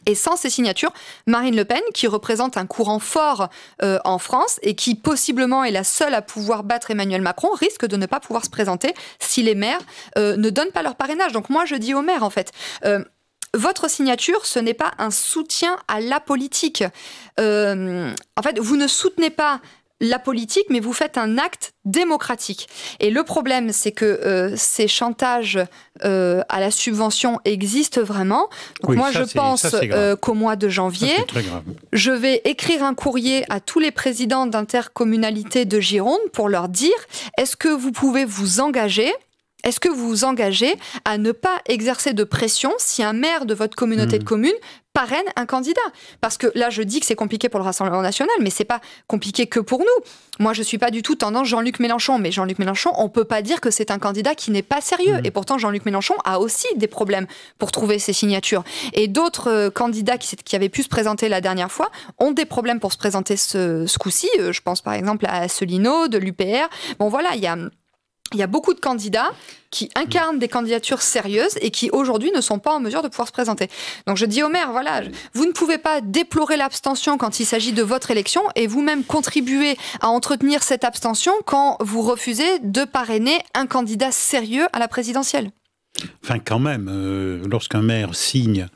Et sans ces signatures, Marine Le Pen, qui représente un courant fort en France et qui possiblement est la seule à pouvoir battre Emmanuel Macron, risque de ne pas pouvoir se présenter si les maires ne donnent pas leur parrainage. Donc moi, je dis aux maires, en fait, votre signature, ce n'est pas un soutien à la politique. En fait, vous ne soutenez pas la politique, mais vous faites un acte démocratique. Et le problème, c'est que ces chantages à la subvention existent vraiment. Donc moi, je pense qu'au mois de janvier, je vais écrire un courrier à tous les présidents d'intercommunalités de Gironde pour leur dire, est-ce que vous pouvez vous engager ? Est-ce que vous vous engagez à ne pas exercer de pression si un maire de votre communauté de communes parraine un candidat ? Parce que là, je dis que c'est compliqué pour le Rassemblement national, mais c'est pas compliqué que pour nous. Moi, je suis pas du tout tendance Jean-Luc Mélenchon, mais Jean-Luc Mélenchon, on peut pas dire que c'est un candidat qui n'est pas sérieux. Et pourtant, Jean-Luc Mélenchon a aussi des problèmes pour trouver ses signatures. Et d'autres candidats qui avaient pu se présenter la dernière fois ont des problèmes pour se présenter ce coup-ci. Je pense par exemple à Asselineau, de l'UPR. Bon, voilà, il y a beaucoup de candidats qui incarnent des candidatures sérieuses et qui aujourd'hui ne sont pas en mesure de pouvoir se présenter. Donc je dis au maire, voilà, vous ne pouvez pas déplorer l'abstention quand il s'agit de votre élection et vous-même contribuer à entretenir cette abstention quand vous refusez de parrainer un candidat sérieux à la présidentielle. Enfin, quand même, lorsqu'un maire signe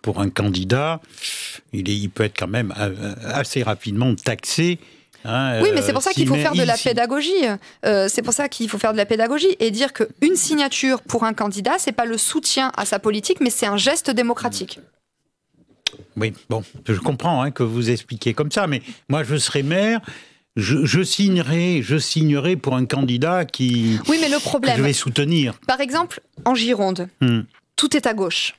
pour un candidat, il peut être quand même assez rapidement taxé. Oui, mais c'est pour ça qu'il faut faire de la pédagogie. C'est pour ça qu'il faut faire de la pédagogie et dire qu'une signature pour un candidat, c'est pas le soutien à sa politique, mais c'est un geste démocratique. Oui, bon, je comprends que vous expliquiez comme ça, mais moi, je serais maire, je signerai pour un candidat que je vais soutenir. Par exemple, en Gironde, tout est à gauche.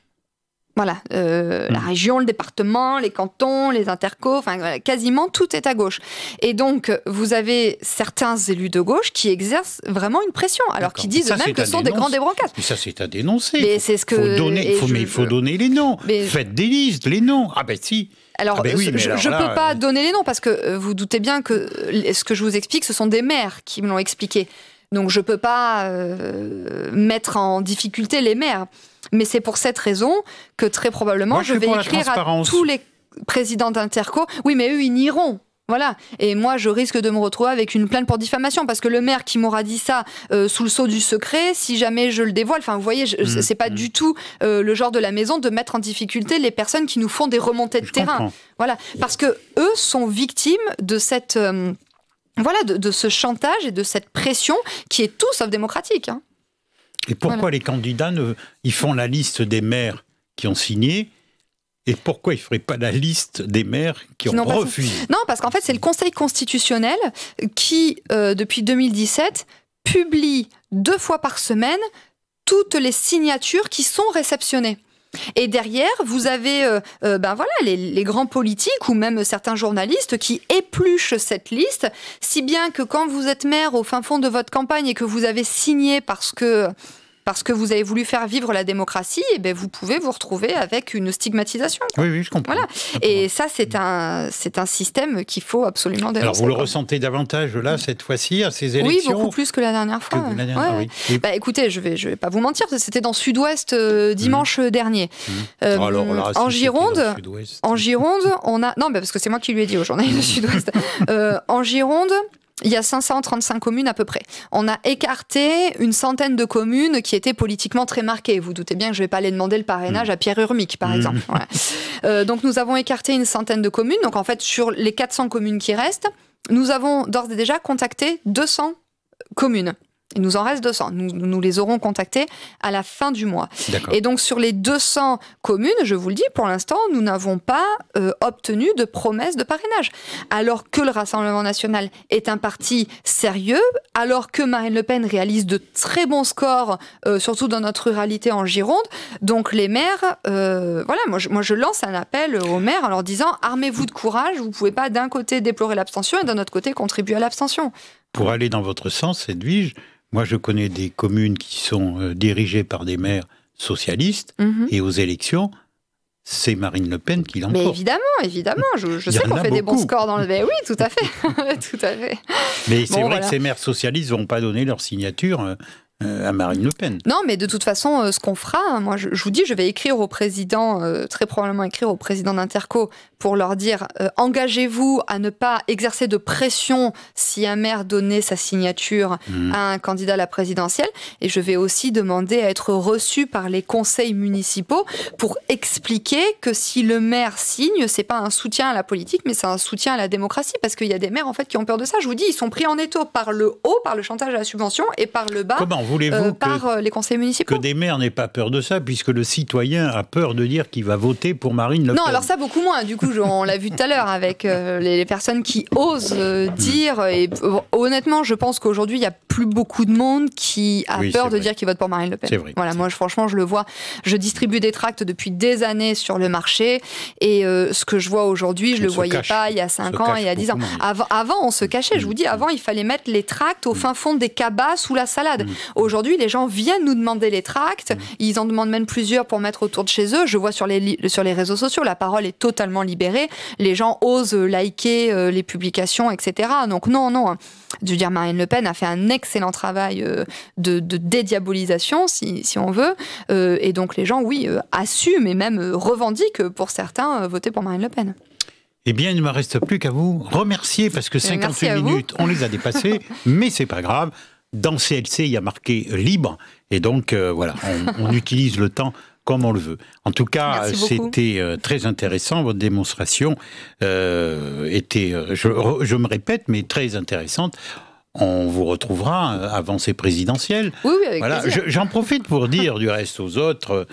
Voilà, la région, le département, les cantons, les intercos, enfin quasiment tout est à gauche. Et donc, vous avez certains élus de gauche qui exercent vraiment une pression, alors qu'ils disent eux-mêmes que ce sont des grands débrancasses. Mais ça, c'est à dénoncer. Mais c'est ce que... il faut donner les noms. Faites des listes, les noms. Ah ben si. Alors, je ne peux pas donner les noms, parce que vous doutez bien que ce que je vous explique, ce sont des maires qui me l'ont expliqué. Donc, je ne peux pas mettre en difficulté les maires. Mais c'est pour cette raison que très probablement, je vais écrire à tous les présidents d'interco. Oui, mais eux, ils n'iront. Voilà. Et moi, je risque de me retrouver avec une plainte pour diffamation parce que le maire qui m'aura dit ça sous le sceau du secret, si jamais je le dévoile, enfin, vous voyez, c'est pas du tout le genre de la maison de mettre en difficulté les personnes qui nous font des remontées de terrain. Comprends. Voilà. Parce que eux sont victimes de cette, de ce chantage et de cette pression qui est tout sauf démocratique. Et pourquoi les candidats ils font la liste des maires qui ont signé et pourquoi ils ne feraient pas la liste des maires qui ont refusé ? Non, parce qu'en fait, c'est le Conseil constitutionnel qui, depuis 2017, publie 2 fois par semaine toutes les signatures qui sont réceptionnées. Et derrière, vous avez les grands politiques ou même certains journalistes qui épluchent cette liste, si bien que quand vous êtes maire au fin fond de votre campagne et que vous avez signé parce que vous avez voulu faire vivre la démocratie, vous pouvez vous retrouver avec une stigmatisation. Oui, je comprends. Voilà. Et ça, c'est un système qu'il faut absolument dénoncer. Alors, vous le ressentez davantage, là, cette fois-ci, à ces élections ? Oui, beaucoup plus que la dernière fois. Oui. Écoutez, je vais pas vous mentir, c'était dans Sud-Ouest dimanche dernier. Alors là, en Gironde, on a... Non, parce que c'est moi qui lui ai dit au journal de Sud-Ouest. En Gironde... Il y a 535 communes à peu près. On a écarté une centaine de communes qui étaient politiquement très marquées. Vous doutez bien que je ne vais pas aller demander le parrainage à Pierre Urmic, par exemple. Voilà. Donc nous avons écarté une centaine de communes. Donc en fait, sur les 400 communes qui restent, nous avons d'ores et déjà contacté 200 communes. Il nous en reste 200. Nous les aurons contactés à la fin du mois. Et donc, sur les 200 communes, je vous le dis, pour l'instant, nous n'avons pas obtenu de promesse de parrainage. Alors que le Rassemblement national est un parti sérieux, alors que Marine Le Pen réalise de très bons scores, surtout dans notre ruralité en Gironde. Donc, les maires, voilà, moi, je lance un appel aux maires en leur disant « Armez-vous de courage, vous ne pouvez pas d'un côté déplorer l'abstention et d'un autre côté contribuer à l'abstention. » Pour aller dans votre sens, Edwige, moi je connais des communes qui sont dirigées par des maires socialistes et aux élections, c'est Marine Le Pen qui l'emporte. Mais évidemment, je sais qu'on fait des bons scores dans le... Mais oui, tout à fait, tout à fait. Mais c'est vrai que ces maires socialistes ne vont pas donner leur signature à Marine Le Pen. Non, mais de toute façon, ce qu'on fera, moi je vous dis, je vais écrire au président, très probablement écrire au président d'Interco pour leur dire engagez-vous à ne pas exercer de pression si un maire donnait sa signature à un candidat à la présidentielle. Et je vais aussi demander à être reçu par les conseils municipaux pour expliquer que si le maire signe, c'est pas un soutien à la politique, mais c'est un soutien à la démocratie. Parce qu'il y a des maires en fait qui ont peur de ça. Je vous dis, ils sont pris en étau par le haut, par le chantage à la subvention, et par le bas. Comment voulez-vous par les conseils municipaux. Que des maires n'aient pas peur de ça, puisque le citoyen a peur de dire qu'il va voter pour Marine Le Pen. Non, alors ça, beaucoup moins. Du coup, on l'a vu tout à l'heure avec les personnes qui osent dire. Et honnêtement, je pense qu'aujourd'hui, il n'y a plus beaucoup de monde qui a peur de dire qu'il vote pour Marine Le Pen. C'est vrai. Voilà, moi, franchement, je le vois. Je distribue des tracts depuis des années sur le marché. Et ce que je vois aujourd'hui, je ne le voyais pas il y a 5 ans et il y a 10 ans. Avant, on se cachait. Je vous dis, avant, il fallait mettre les tracts au fin fond des cabas sous la salade. Aujourd'hui, les gens viennent nous demander les tracts. Ils en demandent même plusieurs pour mettre autour de chez eux. Je vois sur les réseaux sociaux, la parole est totalement libérée. Les gens osent liker les publications, etc. Donc non. Je veux dire, Marine Le Pen a fait un excellent travail de dédiabolisation, si on veut. Et donc les gens, oui, assument et même revendiquent pour certains voter pour Marine Le Pen. Eh bien, il ne me reste plus qu'à vous remercier parce que 58 minutes, on les a dépassées, mais c'est pas grave. Dans CLC, il y a marqué libre, et donc voilà, on utilise le temps comme on le veut. En tout cas, c'était très intéressant, votre démonstration était, je me répète, mais très intéressante. On vous retrouvera avant ces présidentielles. Oui, avec plaisir. J'en profite pour dire du reste aux autres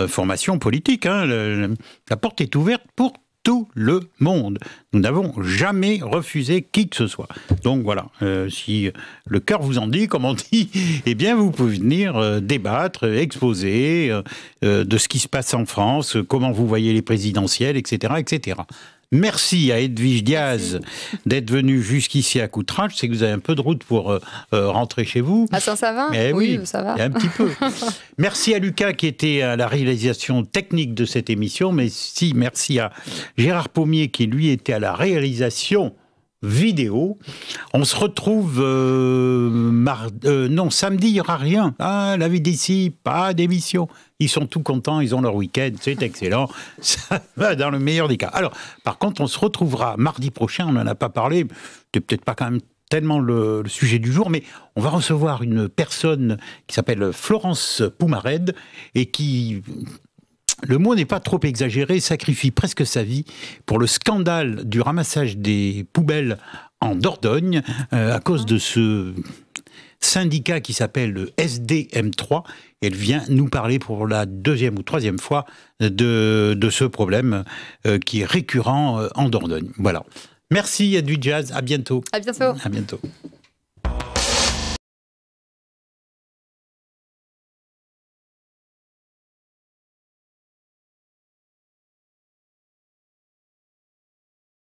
formations politiques, la porte est ouverte pour tout le monde. Nous n'avons jamais refusé qui que ce soit. Donc voilà, si le cœur vous en dit, comme on dit, eh bien vous pouvez venir débattre, exposer de ce qui se passe en France, comment vous voyez les présidentielles, etc., etc. Merci à Edwige Diaz d'être venue jusqu'ici à Coutras. Je sais que vous avez un peu de route pour rentrer chez vous. À Saint-Savin ? Oui, ça va. Il y a un petit peu. Merci à Lucas qui était à la réalisation technique de cette émission, mais merci à Gérard Pommier qui lui était à la réalisation vidéo. On se retrouve samedi, il n'y aura rien. La vie d'ici, pas d'émission. Ils sont tout contents, ils ont leur week-end, c'est excellent. Ça va dans le meilleur des cas. Alors, par contre, on se retrouvera mardi prochain, on n'en a pas parlé, c'est peut-être pas quand même tellement le sujet du jour, mais on va recevoir une personne qui s'appelle Florence Poumared et qui... Le mot n'est pas trop exagéré, sacrifie presque sa vie pour le scandale du ramassage des poubelles en Dordogne à cause de ce syndicat qui s'appelle le SDM3. Elle vient nous parler pour la 2e ou 3e fois de ce problème qui est récurrent en Dordogne. Voilà. Merci Edwige Diaz, à bientôt. À bientôt. À bientôt.